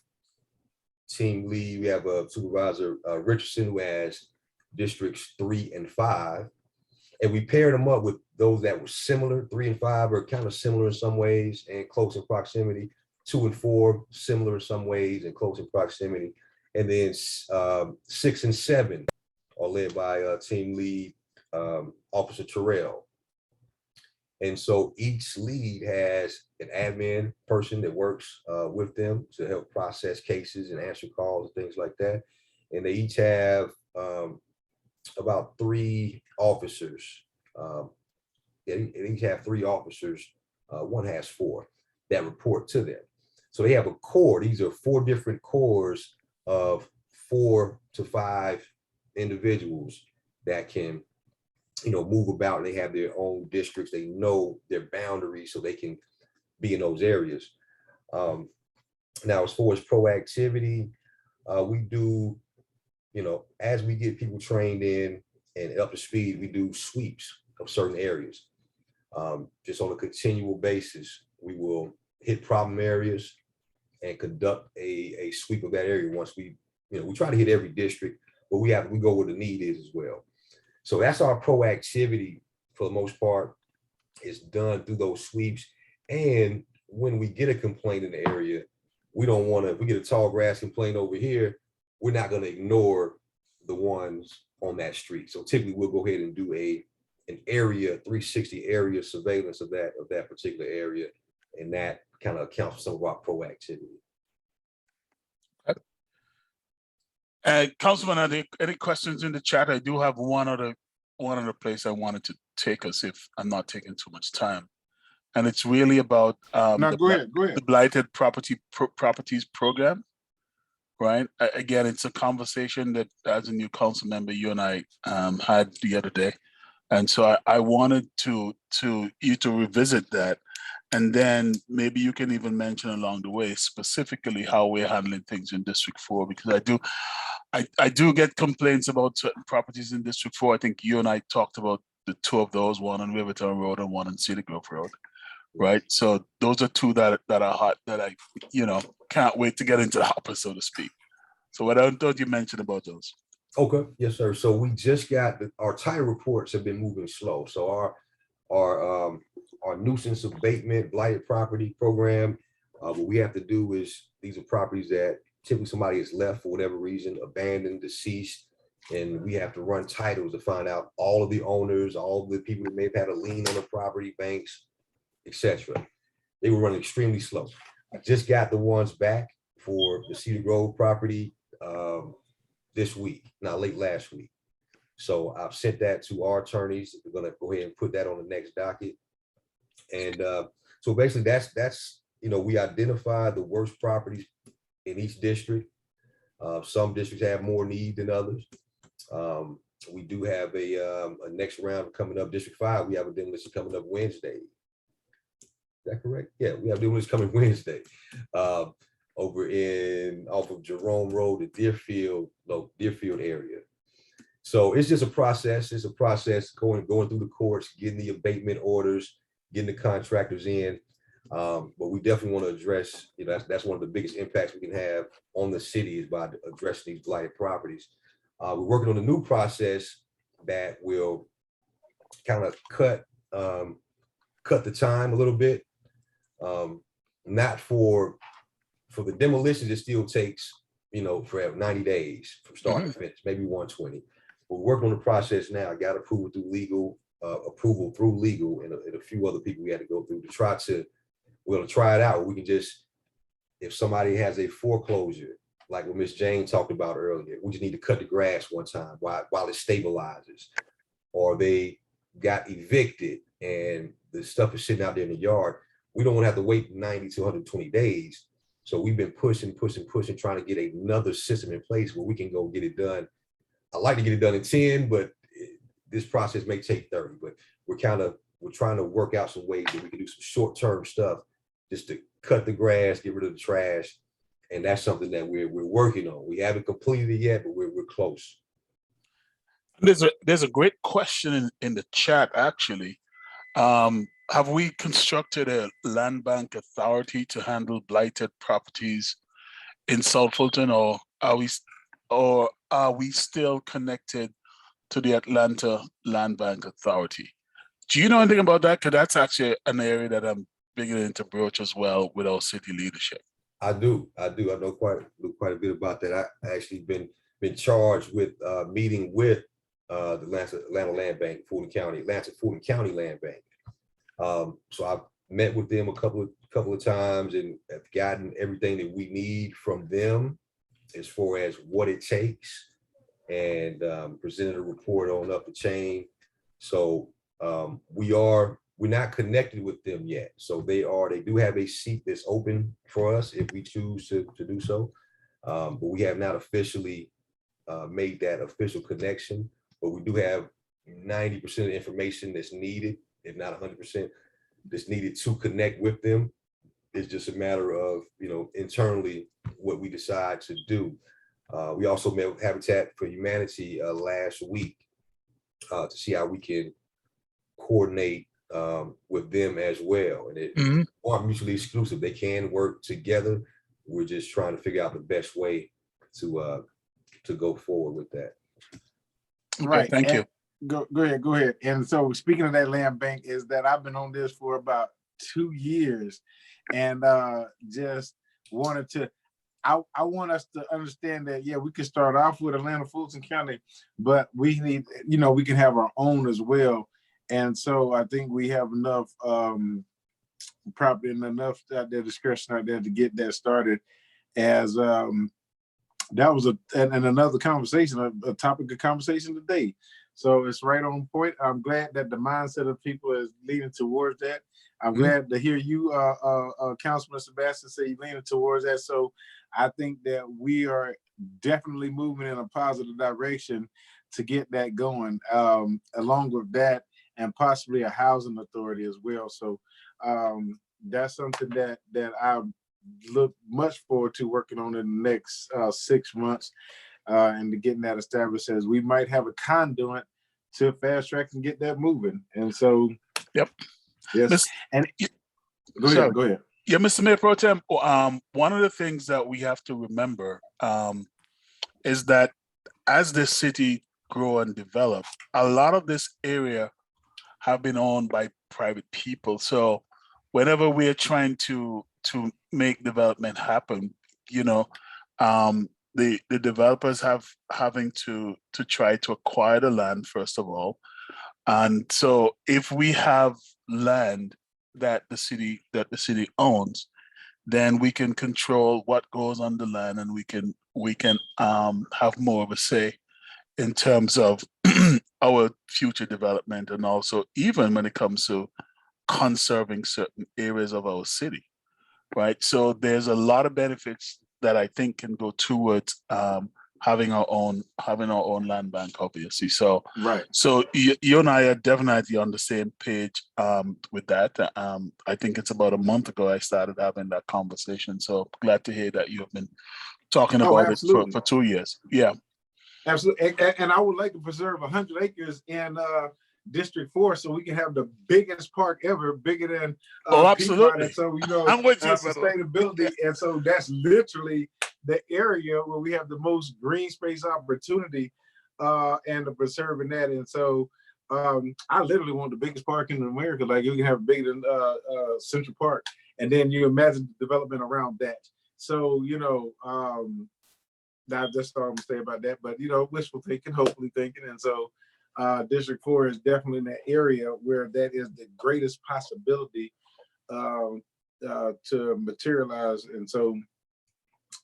team lead, we have a supervisor, Richardson, who has Districts 3 and 5. And we paired them up with those that were similar. 3 and 5 are kind of similar in some ways and close in proximity. 2 and 4, similar in some ways and close in proximity. And then 6 and 7 are led by team lead, Officer Terrell. And so each lead has an admin person that works with them to help process cases and answer calls and things like that. And they each have about 3 officers. They each have 3 officers. One has 4 that report to them. So they have a core. These are 4 different cores of 4 to 5 individuals that can, move about. They have their own districts. They know their boundaries, so they can be in those areas. Now, as far as proactivity, we do, as we get people trained in and up to speed, we do sweeps of certain areas. Just on a continual basis, we will hit problem areas and conduct a sweep of that area. Once we try to hit every district, but we go where the need is as well. So that's our proactivity for the most part, is done through those sweeps. And when we get a complaint in the area, we don't want to, if we get a tall grass complaint over here, we're not going to ignore the ones on that street. So typically we'll go ahead and do an area 360 area surveillance of that particular area. And that kind of accounts for some of our proactivity. Councilman, are there any questions in the chat? I do have one other place I wanted to take us, if I'm not taking too much time. And it's really about No, go ahead. the blighted properties program, right? Again, it's a conversation that, as a new council member, you and I had the other day. And so I wanted you to revisit that. And then maybe you can even mention along the way specifically how we're handling things in District 4, because I do get complaints about certain properties in District 4. I think you and I talked about the two of those, one on Rivertown Road and one on Cedar Grove Road, right? So those are two that are hot, that I can't wait to get into the hopper, so to speak. So what I thought you mentioned about those. Okay, yes, sir. So we just got our title reports have been moving slow. So our nuisance abatement blighted property program, what we have to do is, these are properties that typically somebody has left for whatever reason, abandoned, deceased, and we have to run titles to find out all of the owners, all of the people that may have had a lien on the property, banks, etc. They were running extremely slow. I just got the ones back for the Cedar Grove property this week, not late last week. So I've sent that to our attorneys. We're gonna go ahead and put that on the next docket. And so basically that's we identify the worst properties in each district. Some districts have more need than others. We do have a next round coming up. District 5, we have a demolition coming up Wednesday. Is that correct? Yeah, we have demolition coming Wednesday. Over off of Jerome Road, the Deerfield area. So it's just a process. It's a process going through the courts, getting the abatement orders, getting the contractors in. But we definitely want to address, that's one of the biggest impacts we can have on the city, is by addressing these blighted properties. We're working on a new process that will kind of cut the time a little bit. Not for the demolitions, it still takes, forever, 90 days from start to finish, maybe 120. We're working on the process now. I got approval through legal, and a few other people we had to go through to we're gonna try it out. We can just, if somebody has a foreclosure, like what Ms. Jane talked about earlier, we just need to cut the grass one time while it stabilizes. Or they got evicted and the stuff is sitting out there in the yard. We don't want to have to wait 90 to 120 days. So we've been pushing, trying to get another system in place where we can go get it done. I like to get it done in 10, but this process may take 30. But we're trying to work out some ways that we can do some short-term stuff just to cut the grass, get rid of the trash. And that's something that we're working on. We haven't completed it yet, but we're close. There's a great question in the chat, actually. Have we constructed a land bank authority to handle blighted properties in South Fulton, or are we still connected to the Atlanta Land Bank Authority? Do you know anything about that? Because that's actually an area that I'm beginning to broach as well with our city leadership. I do. I know quite a bit about that. I actually been charged with meeting with the Atlanta Land Bank, Fulton County Land Bank. So I've met with them a couple of times and have gotten everything that we need from them as far as what it takes, and presented a report on up the chain. So we're not connected with them yet. So they do have a seat that's open for us if we choose to do so. But we have not officially made that official connection, but we do have 90% of the information that's needed, if not 100%, that's needed to connect with them. It's just a matter of, internally what we decide to do. We also met with Habitat for Humanity last week to see how we can coordinate with them as well. And it aren't mutually exclusive. They can work together. We're just trying to figure out the best way to go forward with that. Okay, Right. thank you. Go ahead. And so speaking of that land bank, is that I've been on this for about 2 years, and just wanted to, I want us to understand that, yeah, we can start off with Atlanta, Fulton County, but we need, we can have our own as well. And so I think we have enough property and enough out there, discretion out there to get that started. As that was another conversation, a topic of conversation today. So it's right on point. I'm glad that the mindset of people is leading towards that. I'm glad to hear you, Councilman Sebastian, say you're leaning towards that. So I think that we are definitely moving in a positive direction to get that going, along with that, and possibly a housing authority as well. So that's something that I look much forward to working on in the next 6 months, and to getting that established, as we might have a conduit to fast track and get that moving. And so, yep. Yes. And go ahead. Yeah, Mr. Mayor Pro Tem, one of the things that we have to remember is that as this city grow and develop, a lot of this area have been owned by private people. So whenever we are trying to make development happen, the developers having to try to acquire the land first of all. And so if we have land that the city owns, then we can control what goes on the land, and we can have more of a say in terms of our future development, and also even when it comes to conserving certain areas of our city, right? So there's a lot of benefits that I think can go towards having our own land bank, obviously. So right. So you and I are definitely on the same page with that. I think it's about a month ago I started having that conversation. So glad to hear that you have been talking about it for 2 years. Yeah. Absolutely. And I would like to preserve 100 acres in District 4 so we can have the biggest park ever, bigger than absolutely. And so, I'm with you, sustainability. And so that's literally the area where we have the most green space opportunity, and to preserving that. And so I literally want the biggest park in America. Like, you can have bigger than Central Park. And then you imagine the development around that. So, that's all I'm gonna say about that. But wishful thinking, hopefully thinking. And so District 4 is definitely in that area where that is the greatest possibility to materialize. And so,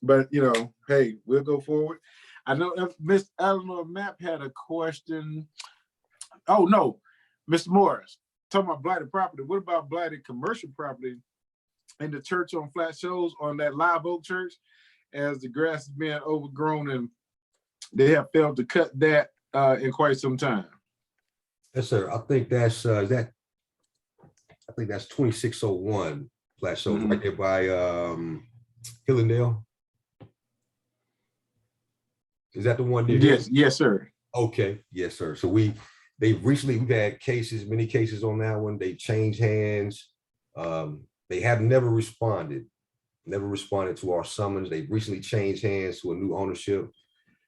but hey, we'll go forward. I know Miss Eleanor Mapp had a question. Oh no, Mr. Morris, talking about blighted property. What about blighted commercial property in the church on Flat Shoals, on that Live Oak Church, as the grass is being overgrown and they have failed to cut that in quite some time? Yes, sir. I think that's I think that's 2601 Flat Shoals, right there by Hillendale. Is that the one there? Yes, sir. Okay, yes, sir. So we've had many cases on that one. They changed hands. They have never responded to our summons. They've recently changed hands to a new ownership.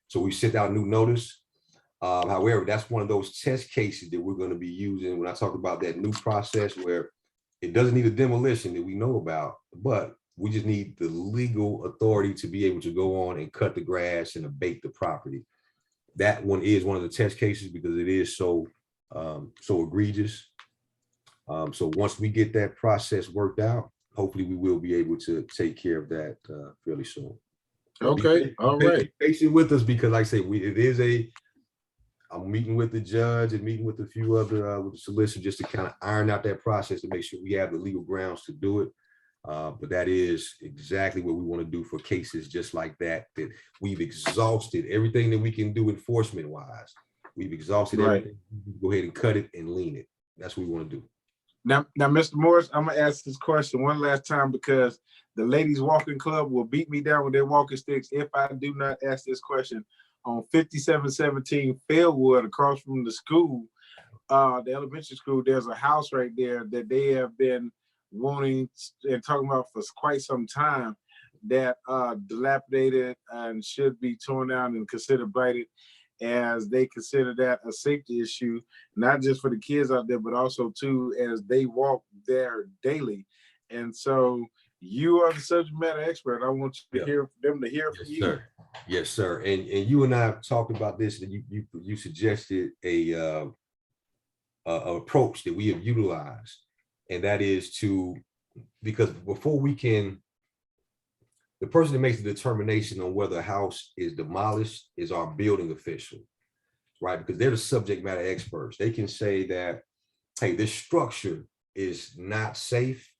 So we sent out new notice. However, that's one of those test cases that we're going to be using when I talk about that new process, where it doesn't need a demolition that we know about, but we just need the legal authority to be able to go on and cut the grass and abate the property. That one is one of the test cases because it is so egregious. So once we get that process worked out, hopefully we will be able to take care of that fairly soon. Okay, all right. Be patient with us, because like I say, I'm meeting with the judge and meeting with a few other with the solicitor just to kind of iron out that process to make sure we have the legal grounds to do it. But that is exactly what we want to do for cases just like that, that we've exhausted everything that we can do enforcement wise. We've exhausted Right. everything. Go ahead and cut it and lean it. That's what we want to do. Now, Mr. Morris, I'm gonna ask this question one last time because the ladies walking club will beat me down with their walking sticks if I do not ask this question. On 5717 Fairwood, across from the school, the elementary school, there's a house right there that they have been wanting and talking about for quite some time that dilapidated and should be torn down and considered blighted, as they consider that a safety issue, not just for the kids out there, but also too as they walk there daily. And so you are the subject matter expert. I want you to hear them to hear from you. Sir. Yes, sir. And you and I have talked about this, and you suggested a approach that we have utilized, and that is to, because before we can, the person that makes the determination on whether a house is demolished is our building official, right? Because they're the subject matter experts. They can say that, hey, this structure is not safe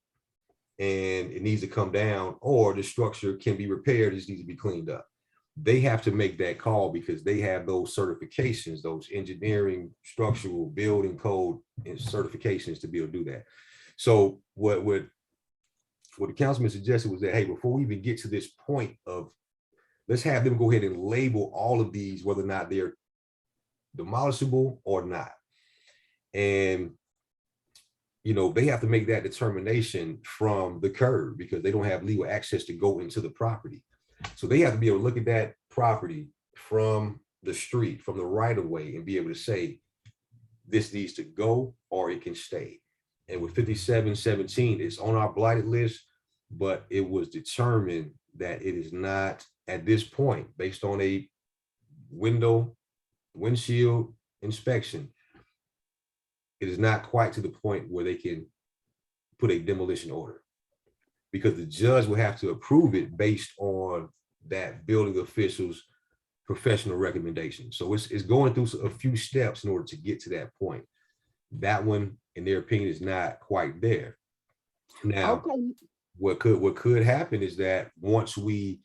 and it needs to come down, or the structure can be repaired, it needs to be cleaned up. They have to make that call because they have those certifications, those engineering, structural, building code and certifications to be able to do that. So what the councilman suggested was that, hey, before we even get to this point of, let's have them go ahead and label all of these, whether or not they're demolishable or not. And, you know, they have to make that determination from the curb because they don't have legal access to go into the property. So they have to be able to look at that property from the street, from the right of way, and be able to say, this needs to go or it can stay. And with 5717, it's on our blighted list, but it was determined that it is not at this point, based on a windshield inspection, it is not quite to the point where they can put a demolition order, because the judge will have to approve it based on that building official's professional recommendation. So it's going through a few steps in order to get to that point. That one, in their opinion, is not quite there. Now, Okay. what could happen is that once we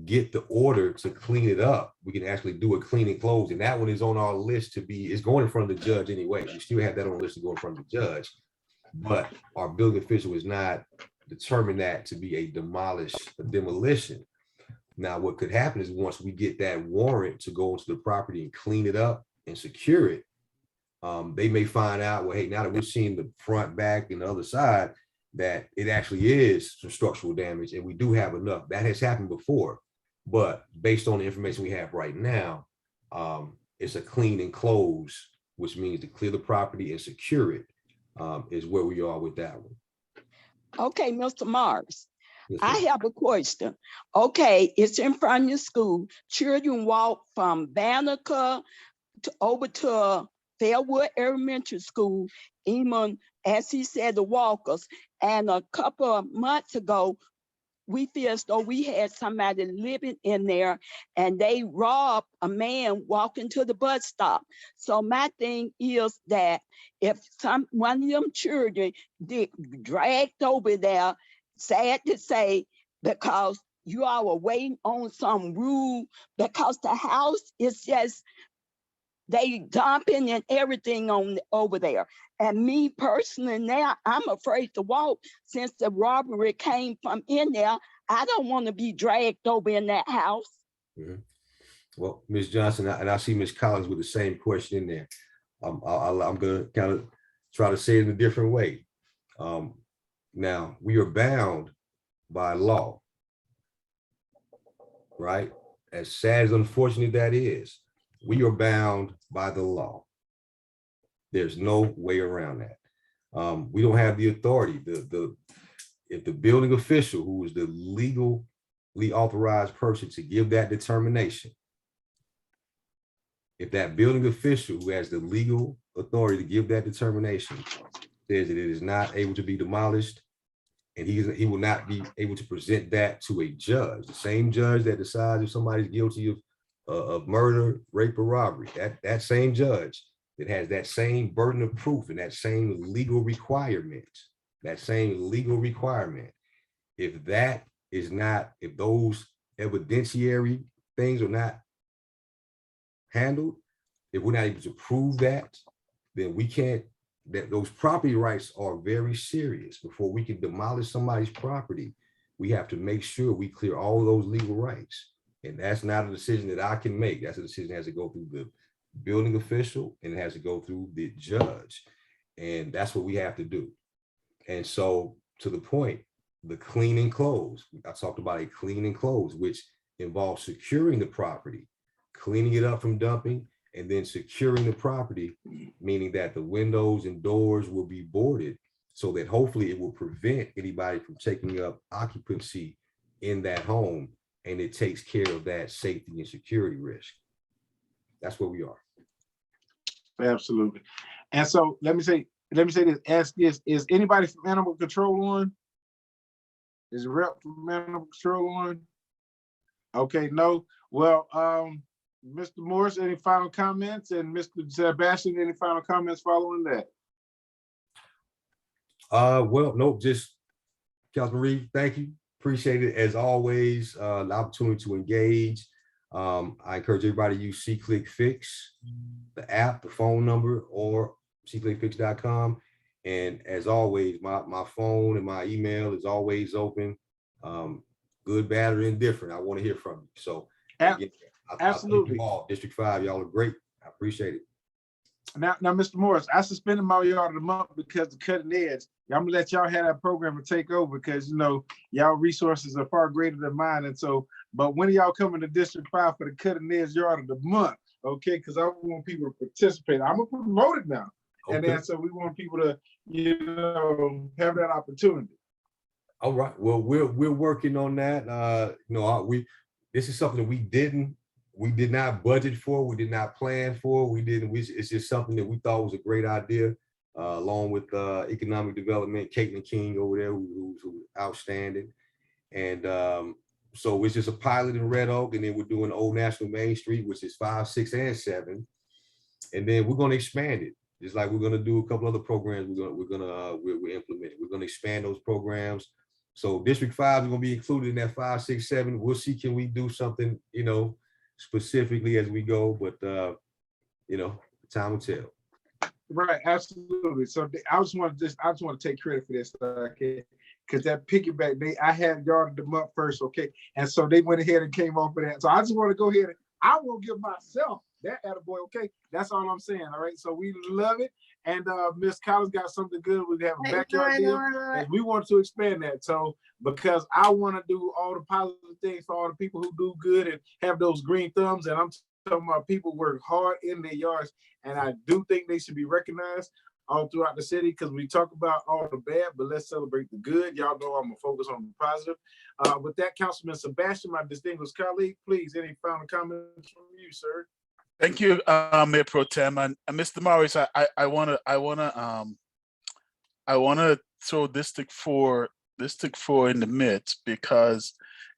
get the order to clean it up, we can actually do a clean and close. And that one is on our list to be, it's going in front of the judge anyway. We still have that on the list to go in front of the judge, but our building official is not determined that to be a demolition. Now, what could happen is once we get that warrant to go into the property and clean it up and secure it, they may find out, well, hey, now that we've seen the front, back, and the other side, that it actually is some structural damage, and we do have enough. That has happened before, but based on the information we have right now, it's a clean and close, which means to clear the property and secure it, is where we are with that one. Okay, Mr. Mars, Yes, I ma'am. have a question. Okay, it's in front of your school. Children walk from Banneker over to Fairwood Elementary School, even as he said, the walkers. And a couple of months ago, we feel as though we had somebody living in there and they robbed a man walking to the bus stop. So my thing is that if one of them children dragged over there, sad to say, because you all were waiting on some rule, because the house is just, they dumping and everything on over there. And me personally now, I'm afraid to walk since the robbery came from in there. I don't want to be dragged over in that house. Mm-hmm. Well, Ms. Johnson, and I see Ms. Collins with the same question in there. I'm going to kind of try to say it in a different way. Now, we are bound by law, right? As sad as unfortunate that is, we are bound by the law. There's no way around that. We don't have the authority. If the building official, who is the legally authorized person to give that determination, if that building official who has the legal authority to give that determination says that it is not able to be demolished, and he will not be able to present that to a judge, the same judge that decides if somebody's guilty of murder, rape, or robbery, that same judge that has that same burden of proof and that same legal requirement, If that is not, if those evidentiary things are not handled, if we're not able to prove that, then we can't, that those property rights are very serious. Before we can demolish somebody's property, we have to make sure we clear all of those legal rights. And that's not a decision that I can make. That's a decision that has to go through the building official and it has to go through the judge. And that's what we have to do. And so to the point, the clean and close, I talked about a clean and close, which involves securing the property, cleaning it up from dumping, and then securing the property, meaning that the windows and doors will be boarded so that hopefully it will prevent anybody from taking up occupancy in that home, and it takes care of that safety and security risk. That's where we are. Absolutely. And so let me say this, ask this, is anybody from animal control on? Is a rep from animal control on? Okay, no. Well, Mr. Morris, any final comments? And Mr. Sebastian, any final comments following that? Well, nope, just Councilman Reed, thank you. Appreciate it as always, the opportunity to engage. I encourage everybody to use SeeClickFix, the app, the phone number, or SeeClickFix.com. And as always, my phone and my email is always open. Good, bad, or indifferent. I want to hear from you. So again, absolutely. I thank you all. District 5, y'all are great. I appreciate it. Now, Mr. Morris, I suspended my yard of the month because of cutting edge. I'm gonna let y'all have that program and take over because you know y'all resources are far greater than mine. And so, but when are y'all coming to District 5 for the cutting edge yard of the month? Okay, because I want people to participate. I'm gonna promote it now. Okay. And then so we want people to, you know, have that opportunity. All right. Well, we're working on that. You know, this is something that we did not budget for, we did not plan for, it's just something that we thought was a great idea, along with economic development, Caitlin King over there, who's outstanding. And so it's just a pilot in Red Oak, and then we're doing Old National Main Street, which is 5, 6, and 7. And then we're going to expand it. Just like we're going to do a couple other programs, we're implementing. We're going to expand those programs. So District 5 is going to be included in that 5, 6, 7. We'll see, can we do something, you know, specifically as we go, but you know, time will tell. Right, absolutely. So I just want to take credit for this, okay? Because that piggyback, I had yarded them up first, okay? And so they went ahead and came off of that. So I just want to go ahead and I will give myself that attaboy, okay? That's all I'm saying, all right? So we love it. And Miss Collins got something good. We have a backyard deal, and we want to expand that. So because I want to do all the positive things for all the people who do good and have those green thumbs, and I'm talking about people work hard in their yards, and I do think they should be recognized all throughout the city because we talk about all the bad, but let's celebrate the good. Y'all know I'm gonna focus on the positive. With that, Councilman Sebastian, my distinguished colleague, please, any final comments from you, sir? Thank you, Mayor Pro Tem, and Mr. Morris. I wanna throw District 4 in the midst, because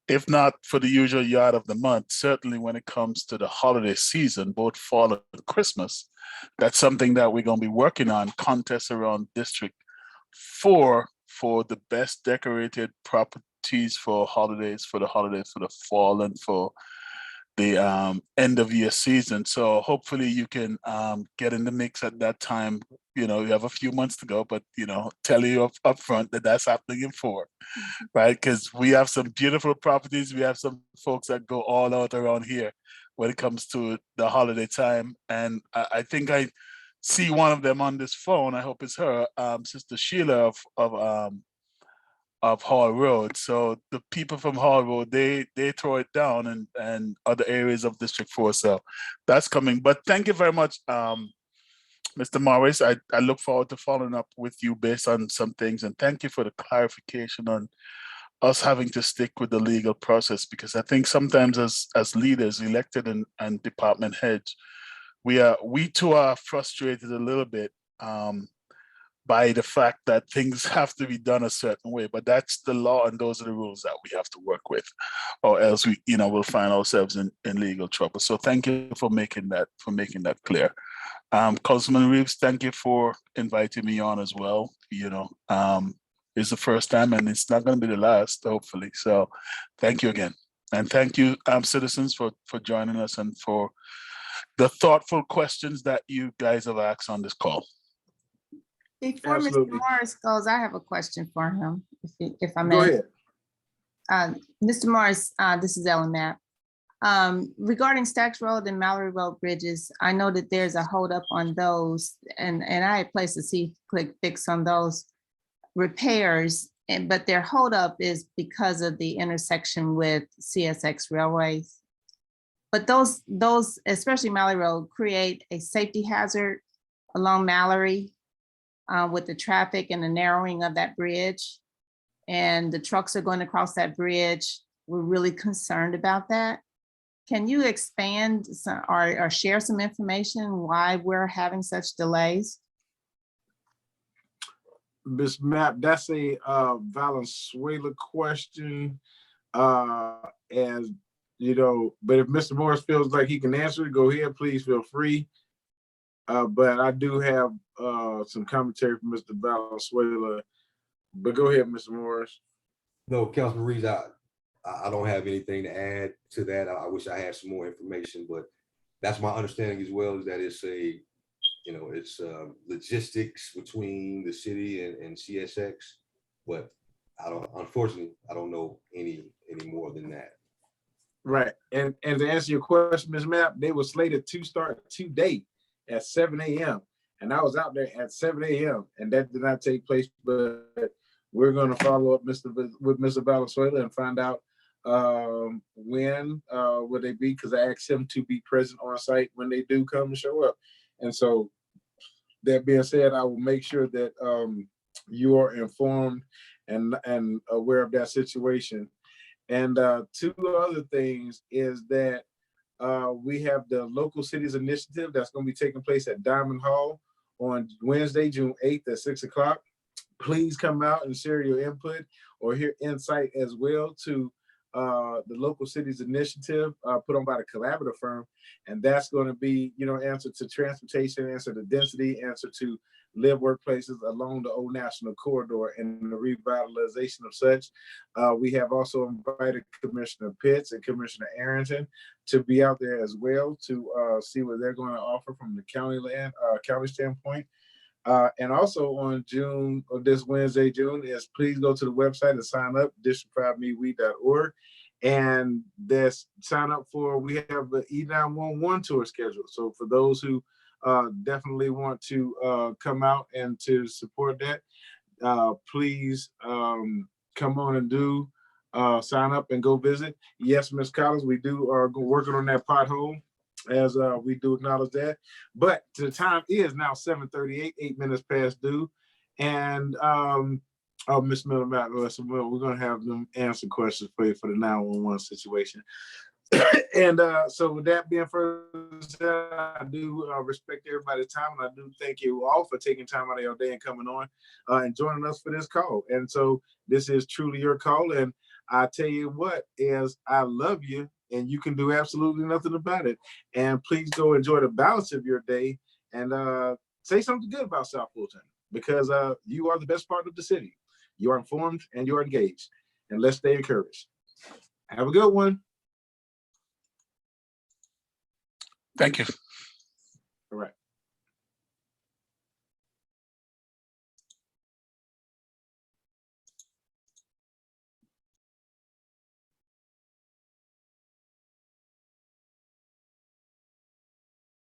if not for the usual yard of the month, certainly when it comes to the holiday season, both fall and Christmas, that's something that we're gonna be working on, contests around District 4 for the best decorated properties for the fall and for the end of year season. So hopefully you can get in the mix at that time. You know, you have a few months to go, but you know, tell you up front that that's happening in 4, right? Because we have some beautiful properties. We have some folks that go all out around here when it comes to the holiday time. And I think I see one of them on this phone. I hope it's her, Sister Sheila of Hall Road. So the people from Hall Road, they throw it down, and other areas of District 4. So that's coming. But thank you very much, Mr. Morris. I look forward to following up with you based on some things. And thank you for the clarification on us having to stick with the legal process, because I think sometimes as leaders, elected and department heads, we too are frustrated a little bit by the fact that things have to be done a certain way, but that's the law and those are the rules that we have to work with, or else we'll find ourselves in legal trouble. So thank you for making that clear. Councilman Reeves, thank you for inviting me on as well. is the first time, and it's not going to be the last, hopefully. So thank you again. And thank you, citizens, for joining us and for the thoughtful questions that you guys have asked on this call. Before Absolutely. Mr. Morris goes, I have a question for him, if I may. Go ahead. Mr. Morris, this is Ellen Mapp. Regarding Stacks Road and Mallory Road bridges, I know that there's a holdup on those, and I had placed a C-click fix on those repairs, but their holdup is because of the intersection with CSX Railways. But those, especially Mallory Road, create a safety hazard along Mallory with the traffic and the narrowing of that bridge. And the trucks are going to cross that bridge. We're really concerned about that. Can you expand or share some information why we're having such delays? Ms. Mapp, that's a Valenzuela question. As you know, but if Mr. Morris feels like he can answer it, go ahead, please feel free. But I do have some commentary from Mr. Valenzuela. But go ahead, Mr. Morris. No, Councilman Reeves, I don't have anything to add to that. I wish I had some more information, but that's my understanding as well, is that it's a, it's logistics between the city and CSX, but unfortunately, I don't know any more than that. Right, and to answer your question, Ms. Mapp, they were slated to start today at 7 a.m. and I was out there at 7 a.m. and that did not take place, but we're going to follow up with Mr. Valenzuela and find out when will they be, because I asked him to be present on site when they do come and show up. And so that being said, I will make sure that you are informed and aware of that situation. And two other things is that we have the Local Cities Initiative that's going to be taking place at Diamond Hall on Wednesday, June 8th at 6 o'clock. Please come out and share your input or hear insight as well to the Local Cities Initiative put on by the collaborative firm. And that's going to be, answer to transportation, answer to density, answer to live workplaces along the Old National Corridor and the revitalization of such. We have also invited Commissioner Pitts and Commissioner Arrington to be out there as well to see what they're going to offer from the county standpoint. And also on this Wednesday, June, is please go to the website and sign up, district5mewe.org. And that's sign up for, we have an E911 tour scheduled. So for those who definitely want to come out and to support that, please come on and do sign up and go visit. Yes, Ms. Collins, we are working on that pothole, as we do acknowledge that. But the time is now 7:38, 8 minutes past due. And Ms. Miller, we're going to have them answer questions for you for the 911 situation. And so with that being further said, I do respect everybody's time, and I do thank you all for taking time out of your day and coming on and joining us for this call. And so this is truly your call, and I tell you what, is I love you, and you can do absolutely nothing about it. And please go enjoy the balance of your day and say something good about South Fulton, because you are the best part of the city. You are informed and you are engaged, and let's stay encouraged. Have a good one. Thank you. All right.